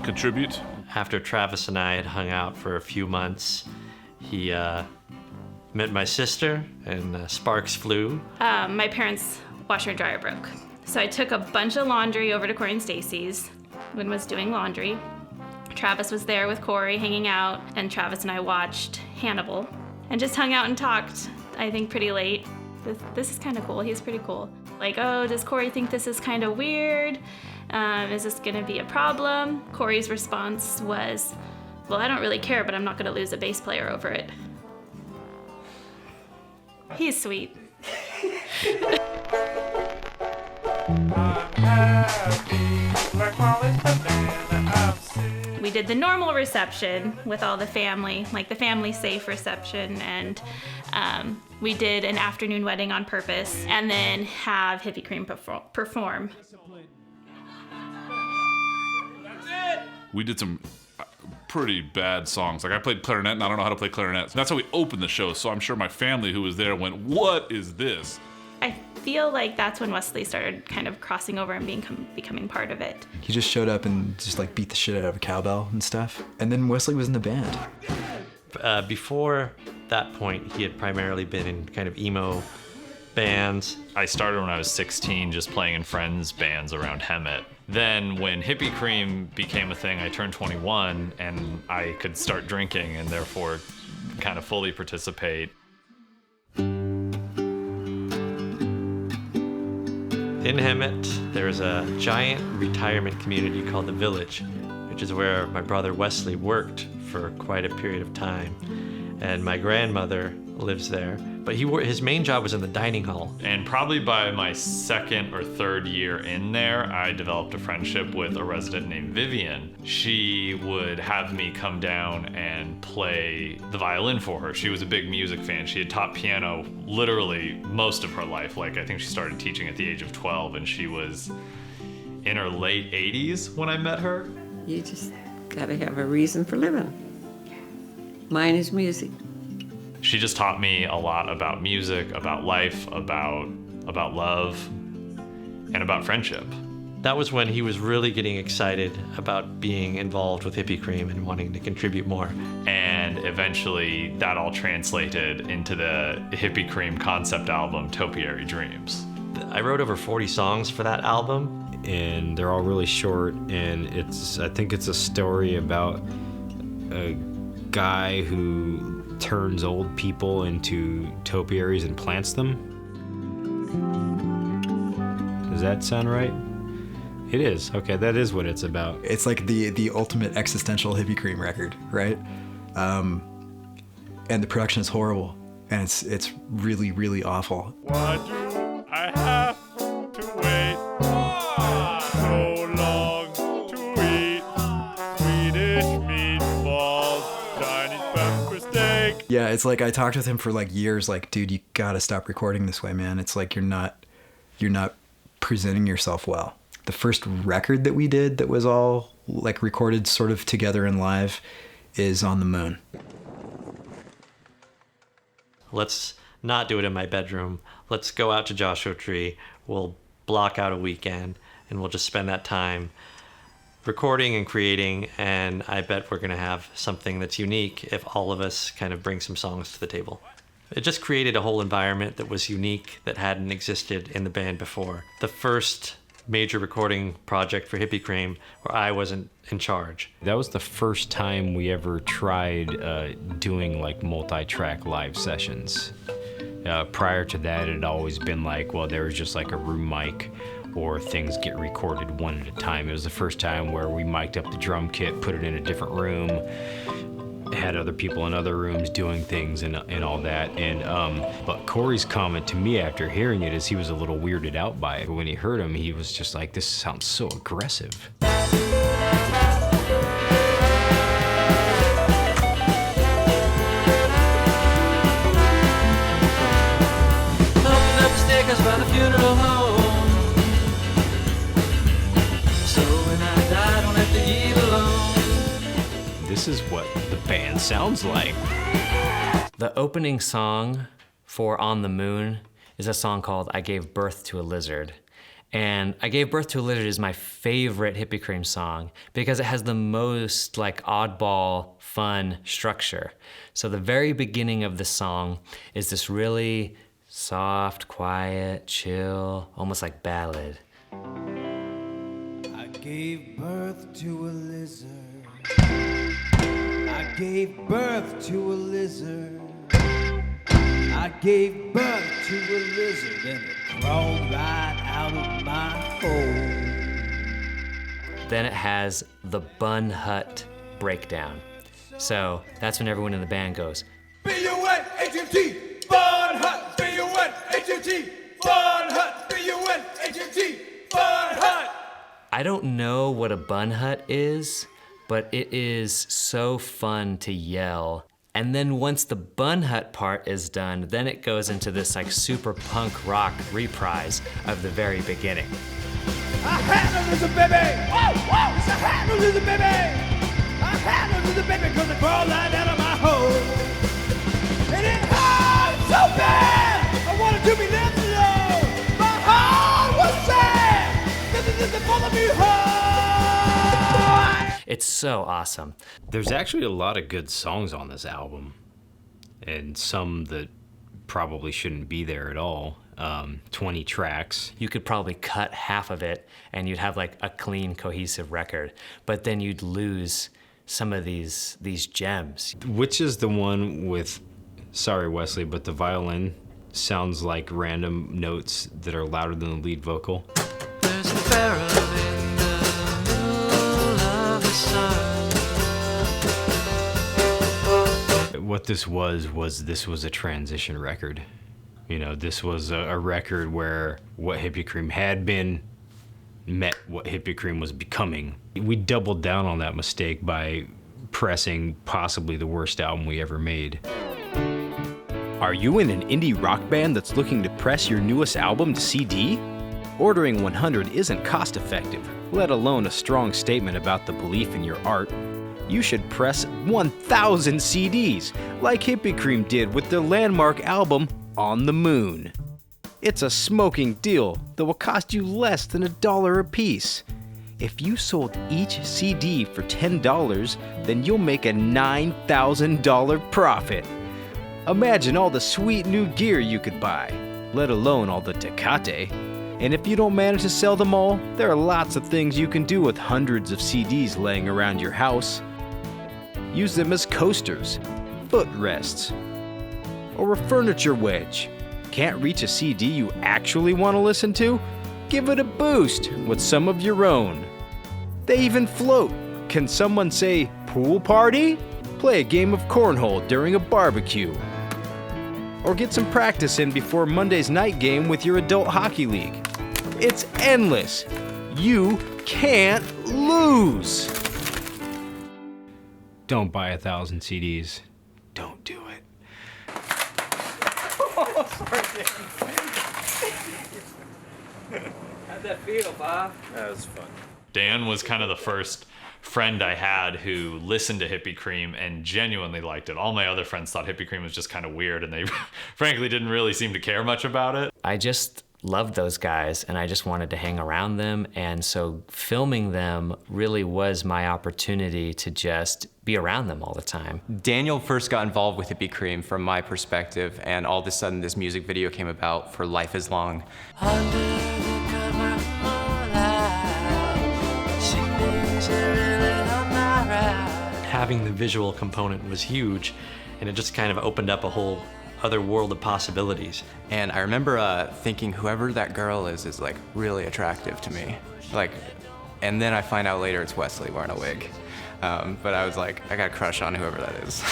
contribute. After Travis and I had hung out for a few months, he met my sister, and sparks flew. My parents' washer and dryer broke. So I took a bunch of laundry over to Cory and Stacy's. Wynn was doing laundry. Travis was there with Cory hanging out, and Travis and I watched Hannibal and just hung out and talked, I think, pretty late. This is kind of cool. He's pretty cool. Like, oh, does Cory think this is kind of weird? Is this going to be a problem? Cory's response was, well, I don't really care, but I'm not going to lose a bass player over it. He's sweet. We did the normal reception with all the family, like the family safe reception, and we did an afternoon wedding on purpose, and then have Hippie Cream perform. We did some pretty bad songs. Like I played clarinet and I don't know how to play clarinet. So that's how we opened the show. So I'm sure my family who was there went, what is this? I feel like that's when Wesley started kind of crossing over and becoming part of it. He just showed up and just like beat the shit out of a cowbell and stuff. And then Wesley was in the band. Before that point, he had primarily been in kind of emo bands. I started when I was 16 just playing in friends' bands around Hemet. Then when Hippie Cream became a thing, I turned 21 and I could start drinking and therefore kind of fully participate. In Hemet, there's a giant retirement community called the Village, which is where my brother Wesley worked for quite a period of time. And my grandmother lives there, but his main job was in the dining hall. And probably by my second or third year in there, I developed a friendship with a resident named Vivian. She would have me come down and play the violin for her. She was a big music fan. She had taught piano literally most of her life. Like I think she started teaching at the age of 12, and she was in her late 80s when I met her. You just gotta have a reason for living. Mine is music. She just taught me a lot about music, about life, about love, and about friendship. That was when he was really getting excited about being involved with Hippie Cream and wanting to contribute more. And eventually that all translated into the Hippie Cream concept album, Topiary Dreams. I wrote over 40 songs for that album. And they're all really short, and I think it's a story about a guy who turns old people into topiaries and plants them. Does that sound right? It is. Okay, that is what it's about. It's like the ultimate existential Hippie Cream record, right? And the production is horrible, and it's really, really awful. Why do I have to wait so long to eat Swedish meatballs, Chinese pepper steak? Yeah, it's like I talked with him for like years, like, dude, you gotta stop recording this way, man. It's like you're not presenting yourself well. The first record that we did that was all like recorded sort of together and live is On the Moon. Let's not do it in my bedroom. Let's go out to Joshua Tree. We'll block out a weekend and we'll just spend that time recording and creating, and I bet we're gonna have something that's unique if all of us kind of bring some songs to the table. It just created a whole environment that was unique, that hadn't existed in the band before. The first major recording project for Hippie Cream where I wasn't in charge. That was the first time we ever tried doing like multi-track live sessions. Prior to that, it had always been like, well, there was just like a room mic or things get recorded one at a time. It was the first time where we mic'd up the drum kit, put it in a different room, had other people in other rooms doing things and all that. And but Cory's comment to me after hearing it is he was a little weirded out by it. But when he heard him, he was just like, this sounds so aggressive. Open up the stickers by the funeral home, so when I die, I don't have to eat alone. This is what the band sounds like. The opening song for On the Moon is a song called I Gave Birth to a Lizard. And I Gave Birth to a Lizard is my favorite Hippie Cream song because it has the most like oddball, fun structure. So the very beginning of the song is this really soft, quiet, chill, almost like ballad. I gave birth to a lizard. I gave birth to a lizard. I gave birth to a lizard and it crawled right out of my hole. Then it has the Bun Hut breakdown. So that's when everyone in the band goes, B-U-N-H-U-T, Bun Hut, B-U-N-H-U-T, Bun Hut, B-U-N-H-U-T, Bun Hut. I don't know what a bun hut is, but it is so fun to yell. And then once the bun hut part is done, then it goes into this like super punk rock reprise of the very beginning. I had a lizard baby, whoa, whoa, I had a lizard baby. I had a lizard baby cause it crawled right out of my hole. And it hurt so bad, I wanted to be left alone. My heart was sad, this is full of me home. It's so awesome. There's actually a lot of good songs on this album, and some that probably shouldn't be there at all. 20 tracks. You could probably cut half of it and you'd have like a clean, cohesive record, but then you'd lose some of these gems. Which is the one with, sorry Wesley, but the violin sounds like random notes that are louder than the lead vocal. There's a barrel in the middle of the sun. What this was a transition record. You know, this was a record where what Hippie Cream had been met what Hippie Cream was becoming. We doubled down on that mistake by pressing possibly the worst album we ever made. Are you in an indie rock band that's looking to press your newest album to CD? Ordering 100 isn't cost effective, let alone a strong statement about the belief in your art. You should press 1,000 CDs, like Hippie Cream did with their landmark album, On the Moon. It's a smoking deal that will cost you less than $1 a piece. If you sold each CD for $10, then you'll make a $9,000 profit. Imagine all the sweet new gear you could buy, let alone all the Tecate. And if you don't manage to sell them all, there are lots of things you can do with hundreds of CDs laying around your house. Use them as coasters, footrests, or a furniture wedge. Can't reach a CD you actually want to listen to? Give it a boost with some of your own. They even float. Can someone say pool party? Play a game of cornhole during a barbecue. Or get some practice in before Monday's night game with your adult hockey league. It's endless. You can't lose. Don't buy 1,000 CDs. Don't do it. How'd that feel, Bob? That was fun. Dan was kind of the first friend I had who listened to Hippie Cream and genuinely liked it. All my other friends thought Hippie Cream was just kind of weird, and they frankly didn't really seem to care much about it. I just loved those guys, and I just wanted to hang around them, and so filming them really was my opportunity to just be around them all the time. Daniel first got involved with Hippie Cream from my perspective, and all of a sudden this music video came about for Life Is Long. Having the visual component was huge, and it just kind of opened up a whole other world of possibilities. And I remember thinking whoever that girl is like really attractive to me. And then I find out later it's Wesley wearing a wig. But I was like, I got a crush on whoever that is.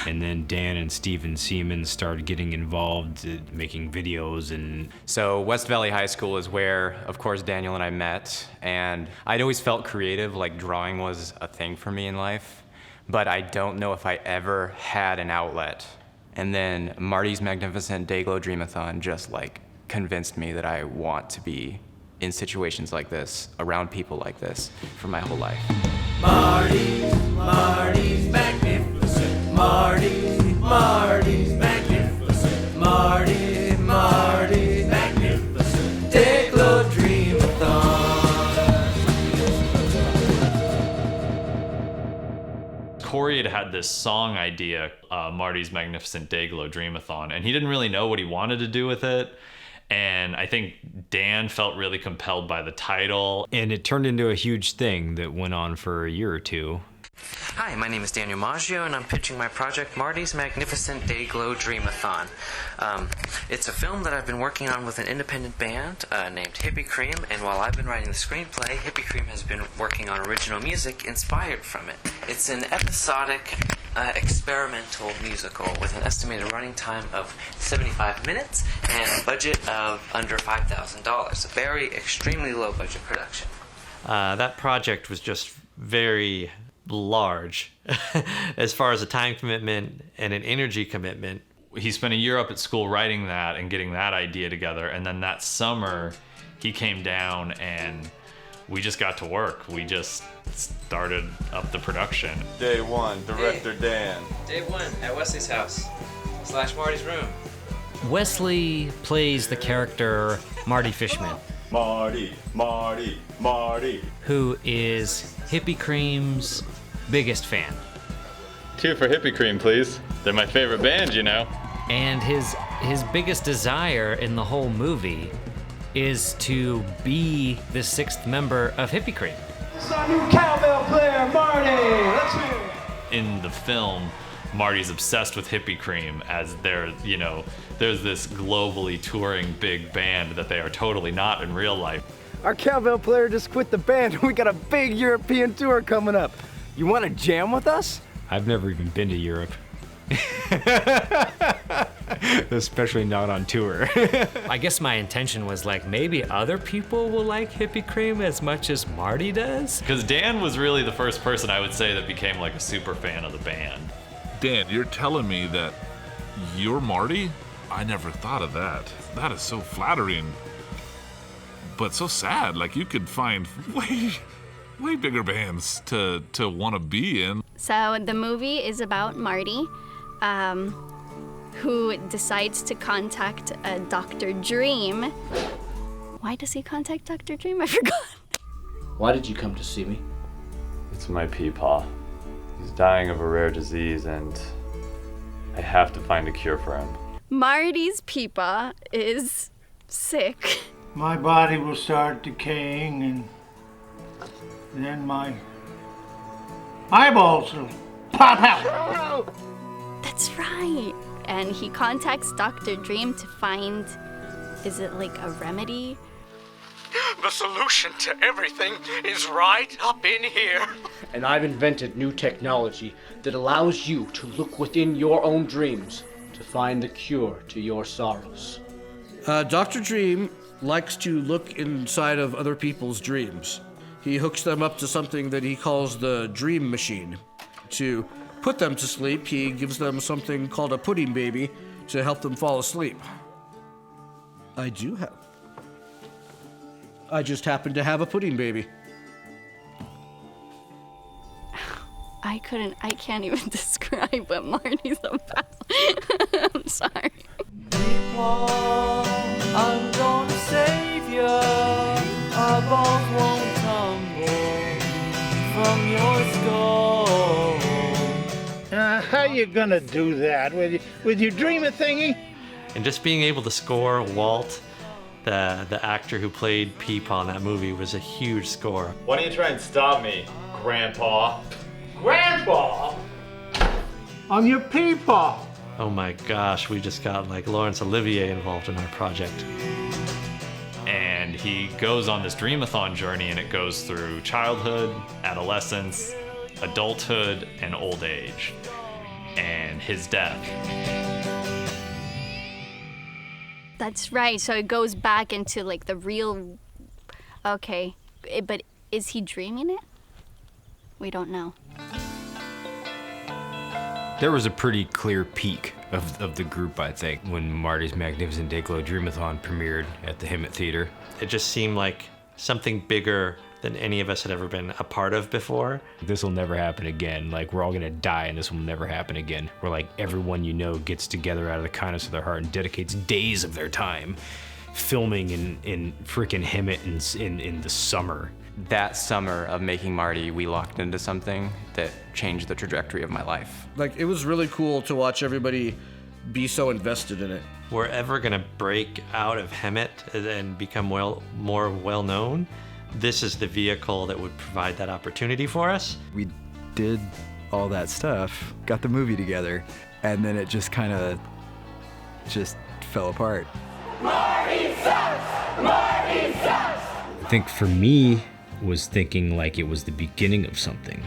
And then Dan and Steven Seaman started getting involved, making videos. And so West Valley High School is where, of course, Daniel and I met. And I'd always felt creative, like drawing was a thing for me in life. But I don't know if I ever had an outlet. And then Marty's Magnificent Dayglow Dreamathon just like convinced me that I want to be in situations like this, around people like this, for my whole life. Marty's magnificent. Marty's magnificent. Marty's magnificent. Dayglow Dreamathon. Cory had this song idea, Marty's Magnificent Dayglow Dreamathon, and he didn't really know what he wanted to do with it. And I think Dan felt really compelled by the title. And it turned into a huge thing that went on for a year or two. Hi, my name is Daniel Maggio, and I'm pitching my project, Marty's Magnificent Dayglow Dreamathon. It's a film that I've been working on with an independent band named Hippie Cream, and while I've been writing the screenplay, Hippie Cream has been working on original music inspired from it. It's an episodic, experimental musical with an estimated running time of 75 minutes and a budget of under $5,000. A very extremely low budget production. That project was just very large as far as a time commitment and an energy commitment. He spent a year up at school writing that and getting that idea together, and then that summer he came down and we just got to work. We just started up the production. Day one, director Dan. Day one at Wesley's house / Marty's room. Wesley plays the character Marty Fishman. Marty. Who is Hippie Cream's biggest fan. 2 for Hippie Cream, please. They're my favorite band, you know. And his biggest desire in the whole movie is to be the 6th member of Hippie Cream. This is our new cowbell player, Marty. Let's hear it. In the film, Marty's obsessed with Hippie Cream as there's this globally touring big band that they are totally not in real life. Our cowbell player just quit the band. We got a big European tour coming up. You want to jam with us? I've never even been to Europe. Especially not on tour. I guess my intention was like maybe other people will like Hippie Cream as much as Marty does. Because Dan was really the first person I would say that became like a super fan of the band. Dan, you're telling me that you're Marty? I never thought of that. That is so flattering, but so sad. Like you could find way bigger bands to want to be in. So the movie is about Marty, who decides to contact Dr. Dream. Why does he contact Dr. Dream? I forgot. Why did you come to see me? It's my peepaw. He's dying of a rare disease, and I have to find a cure for him. Marty's peepaw is sick. My body will start decaying, and then my eyeballs will pop out. That's right. And he contacts Dr. Dream to find, is it like a remedy? The solution to everything is right up in here. And I've invented new technology that allows you to look within your own dreams to find the cure to your sorrows. Dr. Dream likes to look inside of other people's dreams. He hooks them up to something that he calls the dream machine. To put them to sleep, he gives them something called a pudding baby to help them fall asleep. I just happen to have a pudding baby. I can't even describe what Marty's about. I'm sorry. I'm gonna save you. Our balls won't tumble from your skull. How you gonna do that? With your dreamer thingy? And just being able to score Walt, the actor who played Peepaw in that movie, was a huge score. Why don't you try and stop me, Grandpa? Grandpa! I'm your peepaw. Oh my gosh, we just got like Laurence Olivier involved in our project. And he goes on this dreamathon journey, and it goes through childhood, adolescence, adulthood, and old age, and his death. That's right. So it goes back into like the real. Okay, but is he dreaming it? We don't know. There was a pretty clear peak of the group, I think, when Marty's Magnificent Dayglow Dreamathon premiered at the Hemet Theater. It just seemed like something bigger than any of us had ever been a part of before. This will never happen again. Like, we're all gonna die and this will never happen again. Where like everyone you know gets together out of the kindness of their heart and dedicates days of their time filming in freaking Hemet in the summer. That summer of making Marty, we locked into something that changed the trajectory of my life. Like, it was really cool to watch everybody be so invested in it. We're ever gonna break out of Hemet and become more well known. This is the vehicle that would provide that opportunity for us. We did all that stuff, got the movie together, and then it just kind of just fell apart. Marty sucks! Marty sucks! I think for me, was thinking like it was the beginning of something.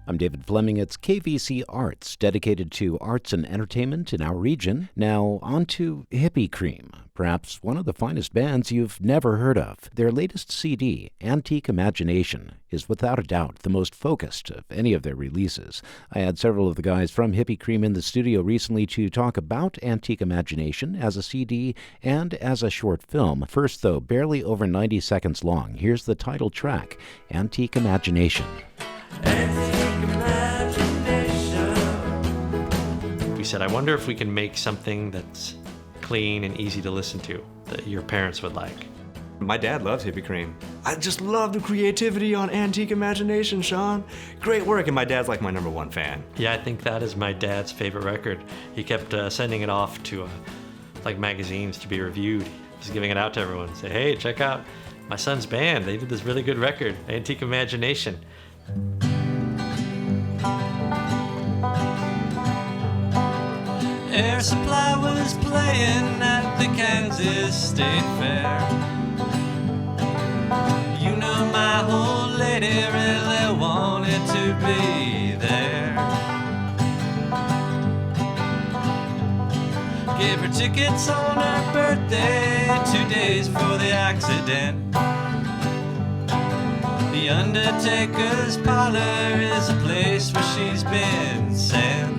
I'm David Fleming. It's KVC Arts, dedicated to arts and entertainment in our region. Now, on to Hippie Cream, perhaps one of the finest bands you've never heard of. Their latest CD, Antique Imagination, is without a doubt the most focused of any of their releases. I had several of the guys from Hippie Cream in the studio recently to talk about Antique Imagination as a CD and as a short film. First, though, barely over 90 seconds long, here's the title track, Antique Imagination. We said, I wonder if we can make something that's clean and easy to listen to, that your parents would like. My dad loves Hippie Cream. I just love the creativity on Antique Imagination, Sean. Great work, and my dad's like my #1 fan. Yeah, I think that is my dad's favorite record. He kept sending it off to like magazines to be reviewed. Just giving it out to everyone. Say, hey, check out my son's band. They did this really good record, Antique Imagination. Air Supply was playing at the Kansas State Fair. You know my old lady really wanted to be there. Gave her tickets on her birthday, 2 days before the accident. The Undertaker's parlor is a place where she's been sent.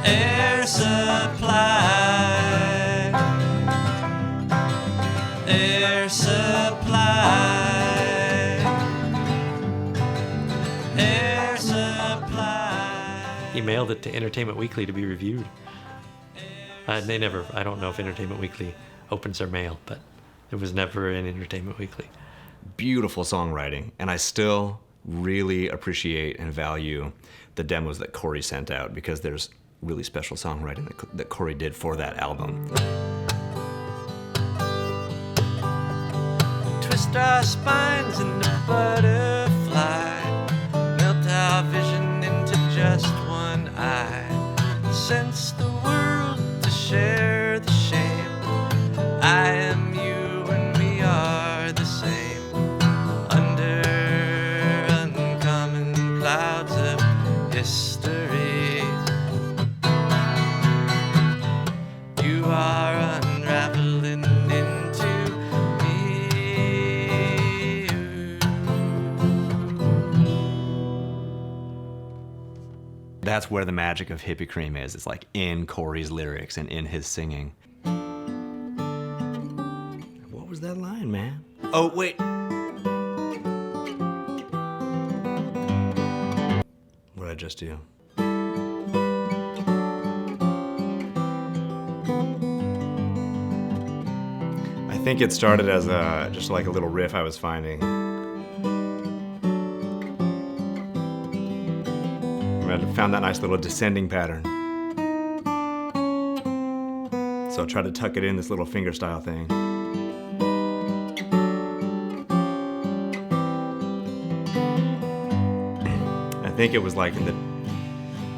Air Supply, Air Supply, Air Supply. He mailed it to Entertainment Weekly to be reviewed. I don't know if Entertainment Weekly opens their mail, but it was never in Entertainment Weekly. Beautiful songwriting, and I still really appreciate and value the demos that Cory sent out, because there's really special songwriting that Cory did for that album. Twist our spines into butterfly, melt our vision into just one eye. sense the world to share the shame. I am you and we are the same. Under uncommon clouds of history, you are unraveling into me. That's where the magic of Hippie Cream is. It's like in Cory's lyrics and in his singing. What was that line, man? Oh, wait. What did I just do? I think it started as just like a little riff I was finding. I found that nice little descending pattern. So I tried to tuck it in this little finger style thing. I think it was like it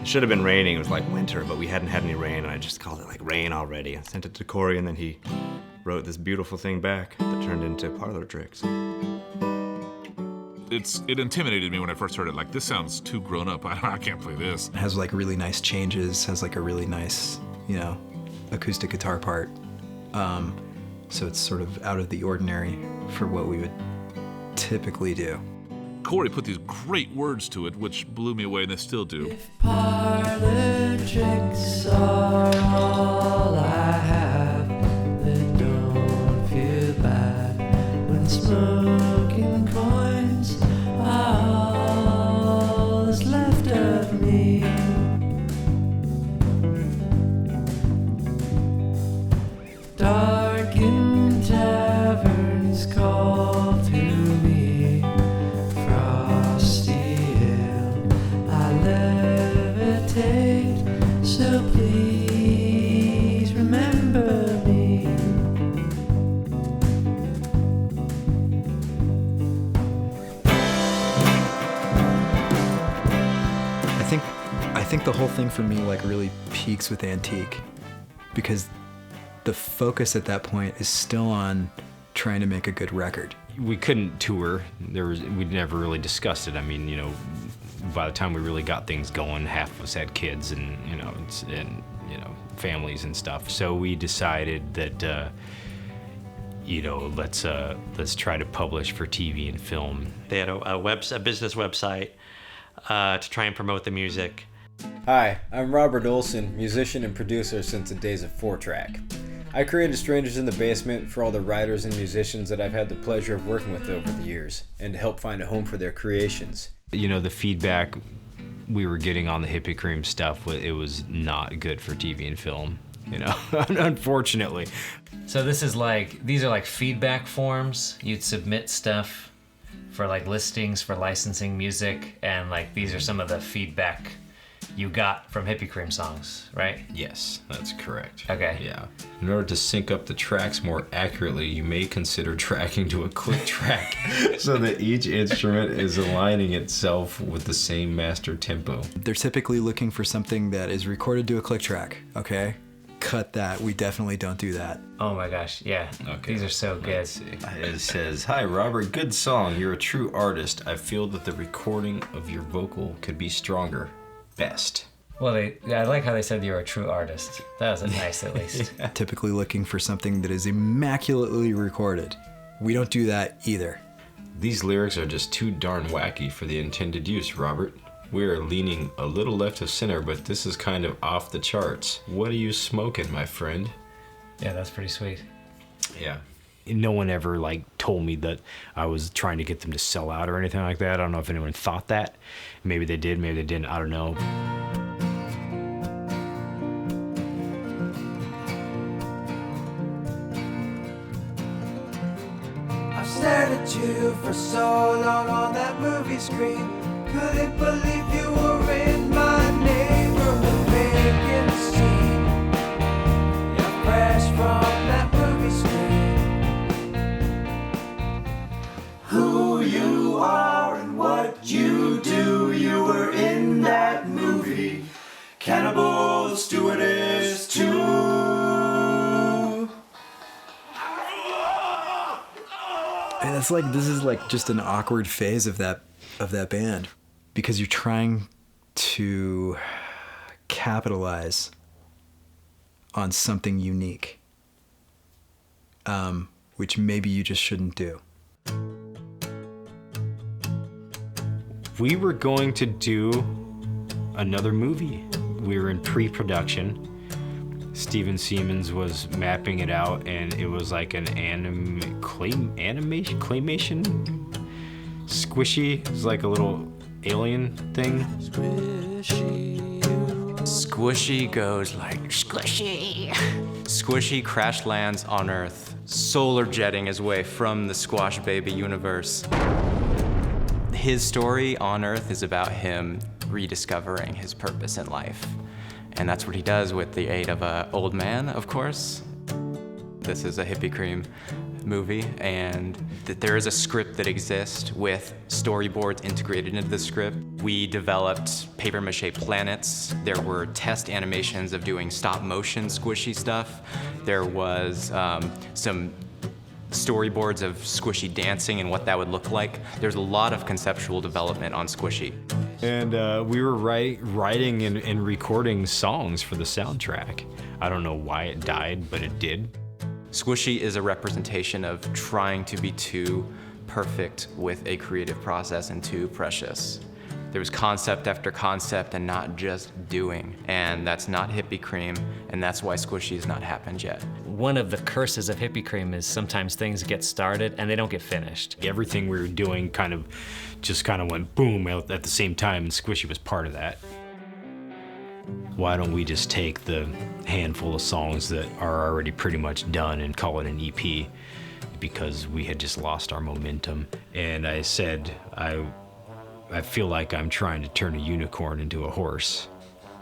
should have been raining. It was like winter, but we hadn't had any rain, and I just called it like rain already. I sent it to Cory, and then he wrote this beautiful thing back that turned into Parlor Tricks. It intimidated me when I first heard it. Like, this sounds too grown up. I can't play this. It has like really nice changes, has like a really nice, acoustic guitar part. So it's sort of out of the ordinary for what we would typically do. Cory put these great words to it, which blew me away, and they still do. Parlor tricks are all I have, then don't feel bad when smoking coins are all that's left of me. Darkened taverns call to me, frosty ale I levitate, so please remember me. I think the whole thing for me like really peaks with Antique, because the focus at that point is still on trying to make a good record. We couldn't tour. We never really discussed it. I mean, by the time we really got things going, half of us had kids and families and stuff. So we decided that let's try to publish for TV and film. They had a business website to try and promote the music. Hi, I'm Robert Olson, musician and producer since the days of 4-Track. I created Strangers in the Basement for all the writers and musicians that I've had the pleasure of working with over the years, and to help find a home for their creations. The feedback we were getting on the Hippie Cream stuff, it was not good for TV and film, unfortunately. So these are like feedback forms. You'd submit stuff for like listings for licensing music, and like these are some of the feedback you got from Hippie Cream songs, right? Yes, that's correct. Okay. Yeah. In order to sync up the tracks more accurately, you may consider tracking to a click track so that each instrument is aligning itself with the same master tempo. They're typically looking for something that is recorded to a click track, okay? Cut that. We definitely don't do that. Oh my gosh, yeah. Okay. These are so good. It says, "Hi Robert, good song. You're a true artist. I feel that the recording of your vocal could be stronger. Best." Well, I like how they said you're a true artist. That was nice, at least. Yeah. Typically looking for something that is immaculately recorded. We don't do that either. These lyrics are just too darn wacky for the intended use, Robert. We are leaning a little left of center, but this is kind of off the charts. What are you smoking, my friend? Yeah, that's pretty sweet. Yeah. No one ever told me that I was trying to get them to sell out or anything like that. I don't know if anyone thought that. Maybe they did, maybe they didn't. I don't know. I've stared at you for so long on that movie screen. Couldn't believe you were in my neighborhood making a scene. You're fresh from that movie screen. Who you are and what you do, you were in that movie. Cannibals to it's like this is like just an awkward phase of that band, because you're trying to capitalize on something unique, which maybe you just shouldn't do. We were going to do another movie. We were in pre-production. Steven Siemens was mapping it out, and it was like an claymation, squishy. It was like a little alien thing. Squishy goes like squishy. Squishy crash lands on Earth, solar jetting his way from the Squash Baby universe. His story on Earth is about him rediscovering his purpose in life. And that's what he does with the aid of an old man, of course. This is a Hippie Cream movie, and there is a script that exists with storyboards integrated into the script. We developed papier-mâché planets. There were test animations of doing stop-motion squishy stuff. There was some storyboards of squishy dancing and what that would look like. There's a lot of conceptual development on squishy. And we were writing and recording songs for the soundtrack. I don't know why it died, but it did. Squishy is a representation of trying to be too perfect with a creative process and too precious. There was concept after concept and not just doing. And that's not Hippie Cream, and that's why Squishy has not happened yet. One of the curses of Hippie Cream is sometimes things get started and they don't get finished. Everything we were doing kind of went boom at the same time, and Squishy was part of that. Why don't we just take the handful of songs that are already pretty much done and call it an EP? Because we had just lost our momentum. And I said, I feel like I'm trying to turn a unicorn into a horse.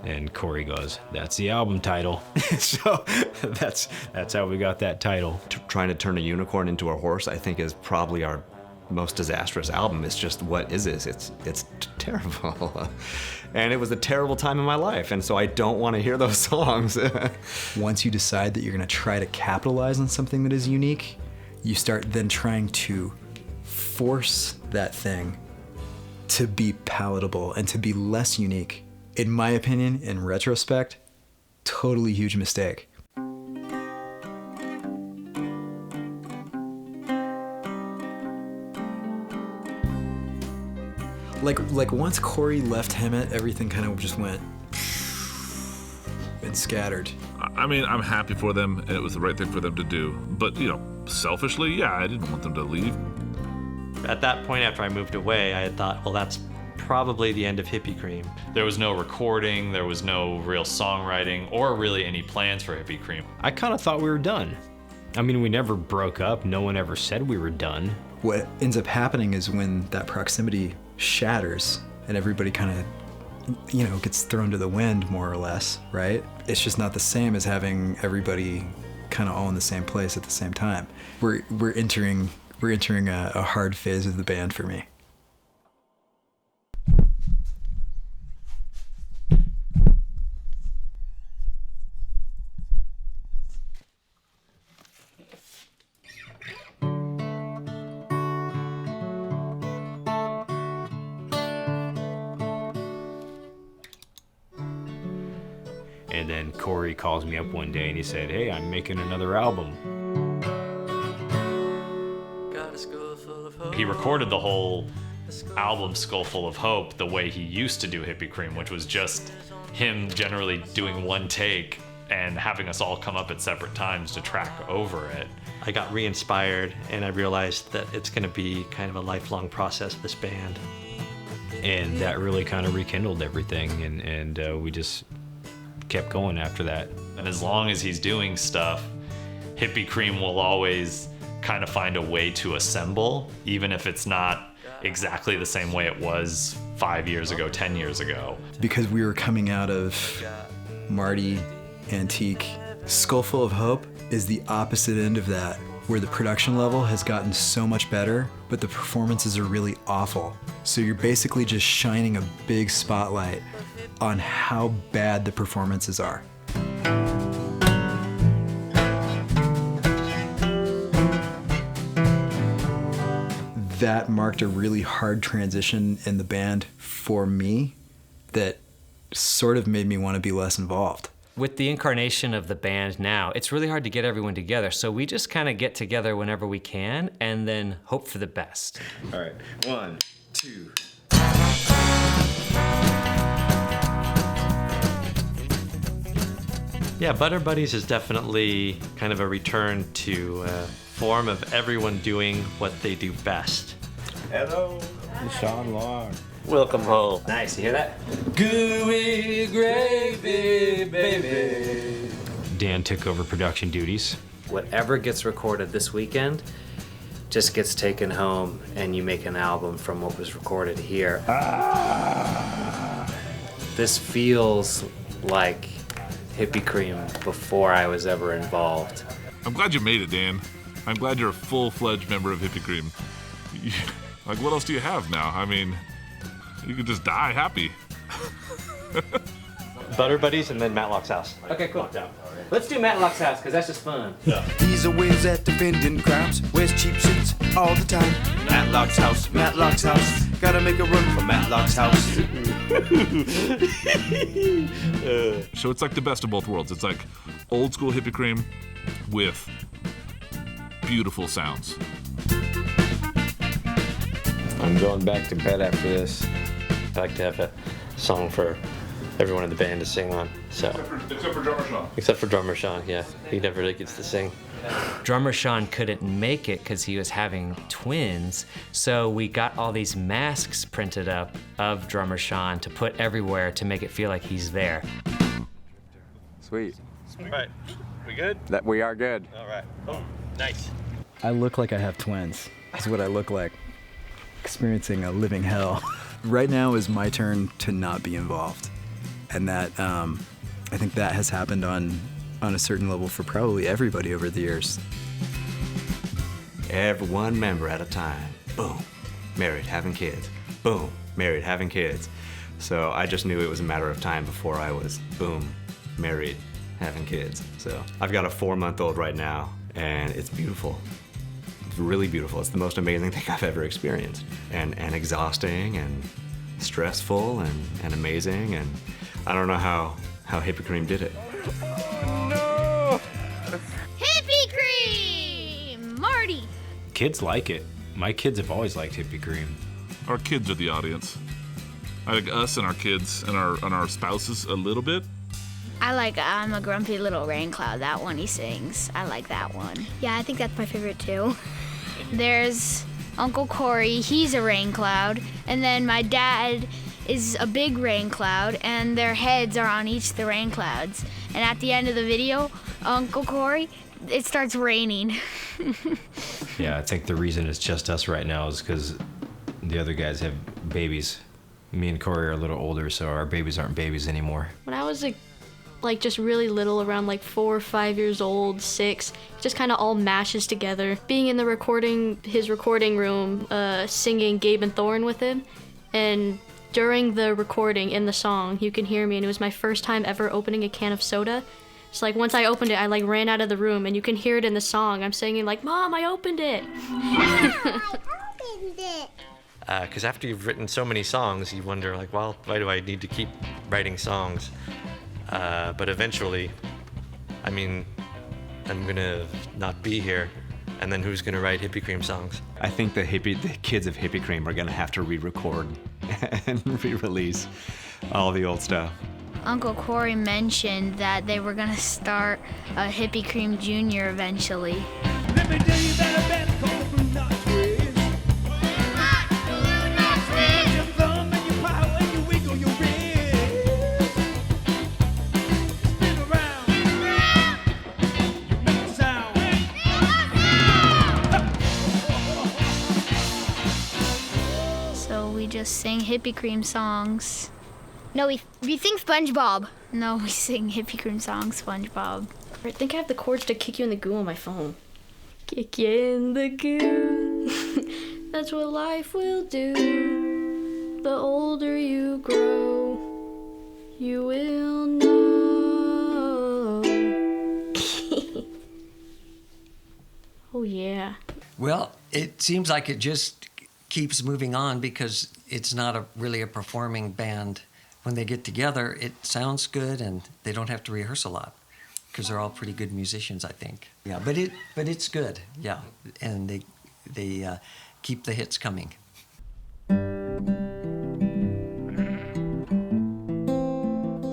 And Cory goes, that's the album title. So that's how we got that title. Trying to turn a unicorn into a horse, I think, is probably our most disastrous album. It's just, what is this? It's terrible. And it was a terrible time in my life, and so I don't want to hear those songs. Once you decide that you're gonna try to capitalize on something that is unique, you start then trying to force that thing to be palatable and to be less unique. In my opinion, in retrospect, totally huge mistake. Like once Cory left Hemet, everything kind of just went and scattered. I mean, I'm happy for them, and it was the right thing for them to do. But, selfishly, yeah, I didn't want them to leave. At that point, after I moved away, I had thought, well, that's probably the end of Hippie Cream. There was no recording, there was no real songwriting, or really any plans for Hippie Cream. I kind of thought we were done. I mean, we never broke up. No one ever said we were done. What ends up happening is when that proximity shatters and everybody kind of, gets thrown to the wind, more or less, right? It's just not the same as having everybody kind of all in the same place at the same time. We're entering a hard phase of the band for me. And then Cory calls me up one day and he said, hey, I'm making another album. He recorded the whole album Skull Full of Hope the way he used to do Hippie Cream, which was just him generally doing one take and having us all come up at separate times to track over it. I got re-inspired, and I realized that it's going to be kind of a lifelong process, this band. And that really kind of rekindled everything, and we just kept going after that. And as long as he's doing stuff, Hippie Cream will always kind of find a way to assemble, even if it's not exactly the same way it was 5 years ago, 10 years ago. Because we were coming out of Marty, Antique, Skull Full of Hope is the opposite end of that, where the production level has gotten so much better, but the performances are really awful. So you're basically just shining a big spotlight on how bad the performances are. that marked a really hard transition in the band for me that sort of made me want to be less involved. With the incarnation of the band now, it's really hard to get everyone together, so we just kind of get together whenever we can and then hope for the best. All right, 1, 2. Yeah, Butter Buddies is definitely kind of a return to a form of everyone doing what they do best. Hello, Sean Long. Welcome home. Nice, you hear that? Gooey gravy, baby. Dan took over production duties. Whatever gets recorded this weekend just gets taken home and you make an album from what was recorded here. This feels like Hippie Cream before I was ever involved. I'm glad you made it, Dan. I'm glad you're a full-fledged member of Hippie Cream. Like, what else do you have now? I mean, you could just die happy. Butter Buddies and then Matlock's house. Okay, cool. Let's do Matlock's house, because that's just fun. Yeah. He's a whiz at defending crimes, wears cheap suits all the time. Matlock's house, Matlock's house. Gotta make a run for Matlock's house. So it's like the best of both worlds. It's like old school Hippie Cream with beautiful sounds. I'm going back to bed after this. I like to have a song for everyone in the band to sing on. So Except for Drummer Sean. Except for Drummer Sean, yeah. He never really gets to sing. Drummer Sean couldn't make it because he was having twins, so we got all these masks printed up of Drummer Sean to put everywhere to make it feel like he's there. Sweet. All right. We good? That we are good. All right. Oh, nice. I look like I have twins. That's what I look like. Experiencing a living hell. Right now is my turn to not be involved. And that, I think that has happened on a certain level for probably everybody over the years. Every one member at a time. Boom. Married, having kids. Boom. Married, having kids. So I just knew it was a matter of time before I was, boom, married, having kids. So I've got a 4-month-old right now, and it's beautiful. It's really beautiful. It's the most amazing thing I've ever experienced. And exhausting and stressful and amazing. And I don't know how Hippie Cream did it. Hippie Cream! Marty! Kids like it. My kids have always liked Hippie Cream. Our kids are the audience. I think us and our kids and our spouses a little bit. I like I'm a Grumpy Little Rain Cloud, that one he sings. I like that one. Yeah, I think that's my favorite too. There's Uncle Cory, he's a rain cloud, and then my dad is a big rain cloud, and their heads are on each of the rain clouds. And at the end of the video, Uncle Cory, it starts raining. Yeah, I think the reason it's just us right now is because the other guys have babies. Me and Cory are a little older, so our babies aren't babies anymore. When I was like just really little, around like 4 or 5 years old, 6, it just kind of all mashes together. Being in his recording room, singing Gabe and Thorn with him, and during the recording in the song, you can hear me, and it was my first time ever opening a can of soda. It's like once I opened it, I like ran out of the room, and you can hear it in the song. I'm singing like, "Mom, I opened it." Because after you've written so many songs, you wonder like, well, why do I need to keep writing songs? But eventually, I mean, I'm gonna not be here, and then who's gonna write Hippie Cream songs? I think the kids of Hippie Cream are gonna have to re-record and re-release all the old stuff. Uncle Cory mentioned that they were gonna start a Hippie Cream Jr. eventually. Let me tell you about a band called the Blue Knot Twins. Your thumb and your power and you wiggle your wrist. Spin around. You make a sound. So we just sing Hippie Cream songs. No, we sing SpongeBob. No, we sing Hippie Cream songs, SpongeBob. I think I have the chords to kick you in the goo on my phone. Kick you in the goo. That's what life will do. The older you grow, you will know. Oh, yeah. Well, it seems like it just keeps moving on because it's not really a performing band. When they get together, it sounds good, and they don't have to rehearse a lot because they're all pretty good musicians, I think. Yeah, but it's good. Yeah, and they keep the hits coming.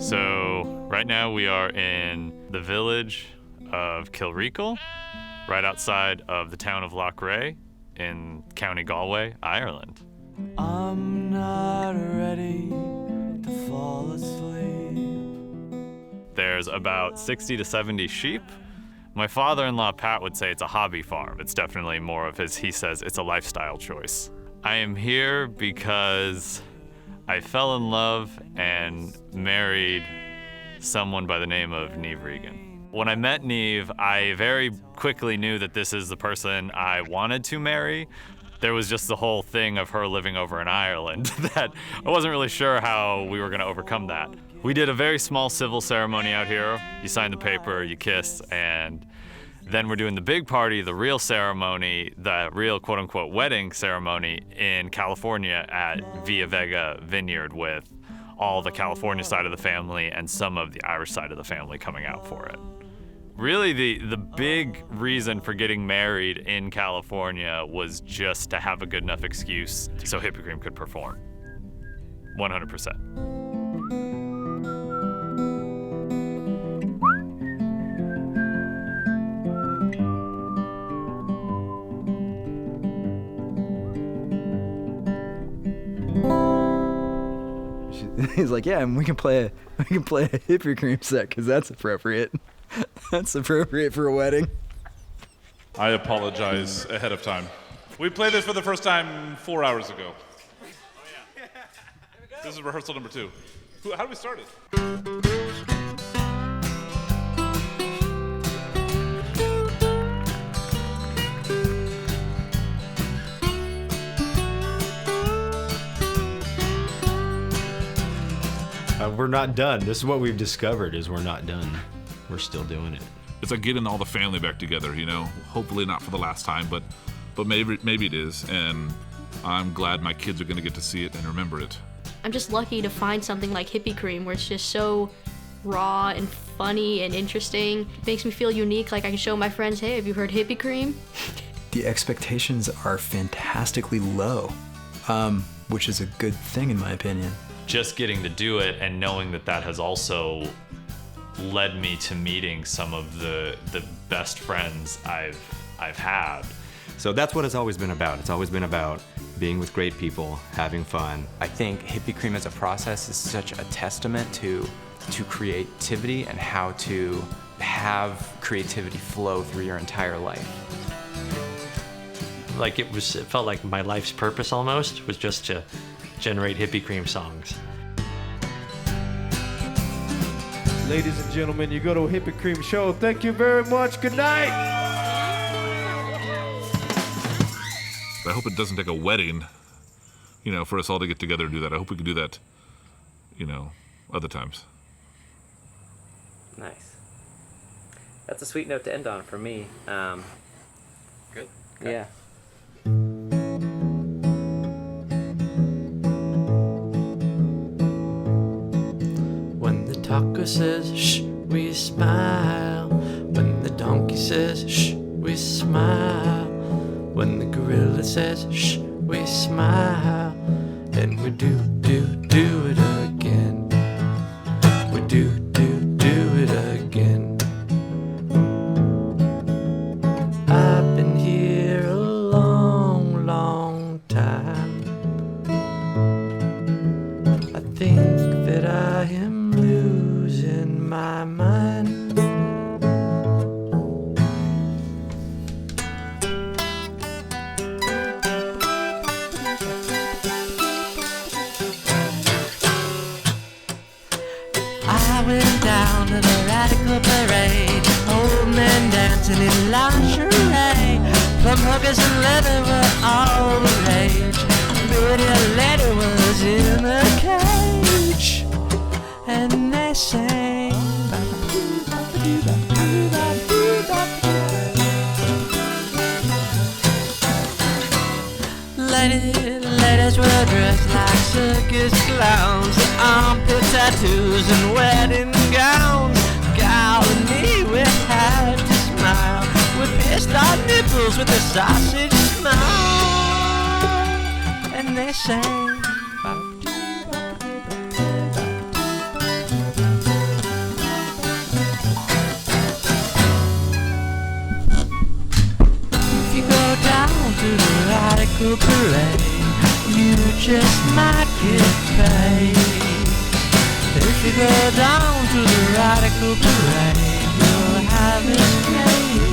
So right now we are in the village of Kilreekle, right outside of the town of Loughrea in County Galway, Ireland. I'm not ready to fall asleep. There's about 60 to 70 sheep. My father-in-law, Pat, would say it's a hobby farm. It's definitely more of his, he says it's a lifestyle choice. I am here because I fell in love and married someone by the name of Niamh Regan. When I met Niamh, I very quickly knew that this is the person I wanted to marry. There was just the whole thing of her living over in Ireland that I wasn't really sure how we were going to overcome that. We did a very small civil ceremony out here. You sign the paper, you kiss, and then we're doing the big party, the real ceremony, the real quote-unquote wedding ceremony in California at Villa Vega Vineyard with all the California side of the family and some of the Irish side of the family coming out for it. Really, the big reason for getting married in California was just to have a good enough excuse so Hippie Cream could perform. 100%. He's like, yeah, and we can play a Hippie Cream set because that's appropriate. That's appropriate for a wedding. I apologize ahead of time. We played this for the first time 4 hours ago. This is rehearsal number 2. How did we start it? We're not done. This is what we've discovered is we're not done. We're still doing it. It's like getting all the family back together, you know. Hopefully not for the last time, but maybe it is. And I'm glad my kids are going to get to see it and remember it. I'm just lucky to find something like Hippie Cream where it's just so raw and funny and interesting. It makes me feel unique, like I can show my friends, hey, have you heard Hippie Cream? The expectations are fantastically low, which is a good thing in my opinion. Just getting to do it and knowing that that has also led me to meeting some of the best friends I've had. So that's what it's always been about. It's always been about being with great people, having fun. I think Hippie Cream as a process is such a testament to creativity and how to have creativity flow through your entire life. Like it felt like my life's purpose almost was just to generate Hippie Cream songs. Ladies and gentlemen, you go to a Hippie Cream show. Thank you very much. Good night. I hope it doesn't take a wedding, you know, for us all to get together and do that. I hope we can do that, you know, other times. Nice. That's a sweet note to end on for me. Good. Yeah. When the taco says shh, we smile. When the donkey says shh, we smile. When the gorilla says shh, we smile. And we do it again. We do it again. I've been here a long, long time. I think that I am losing my mind. I went down to the radical parade, old men dancing in lingerie, plum hookers and leather were all the rage. Pretty lady was in a cage, and they sang. Lady, boys were dressed like circus clowns, the armpit tattoos and wedding gowns. Gal and me, we had to smile. We pierced our nipples with a sausage smile. And they sang. If you go down to the radical parade, you just might get paid. If you go down to the radical parade, you'll have it made.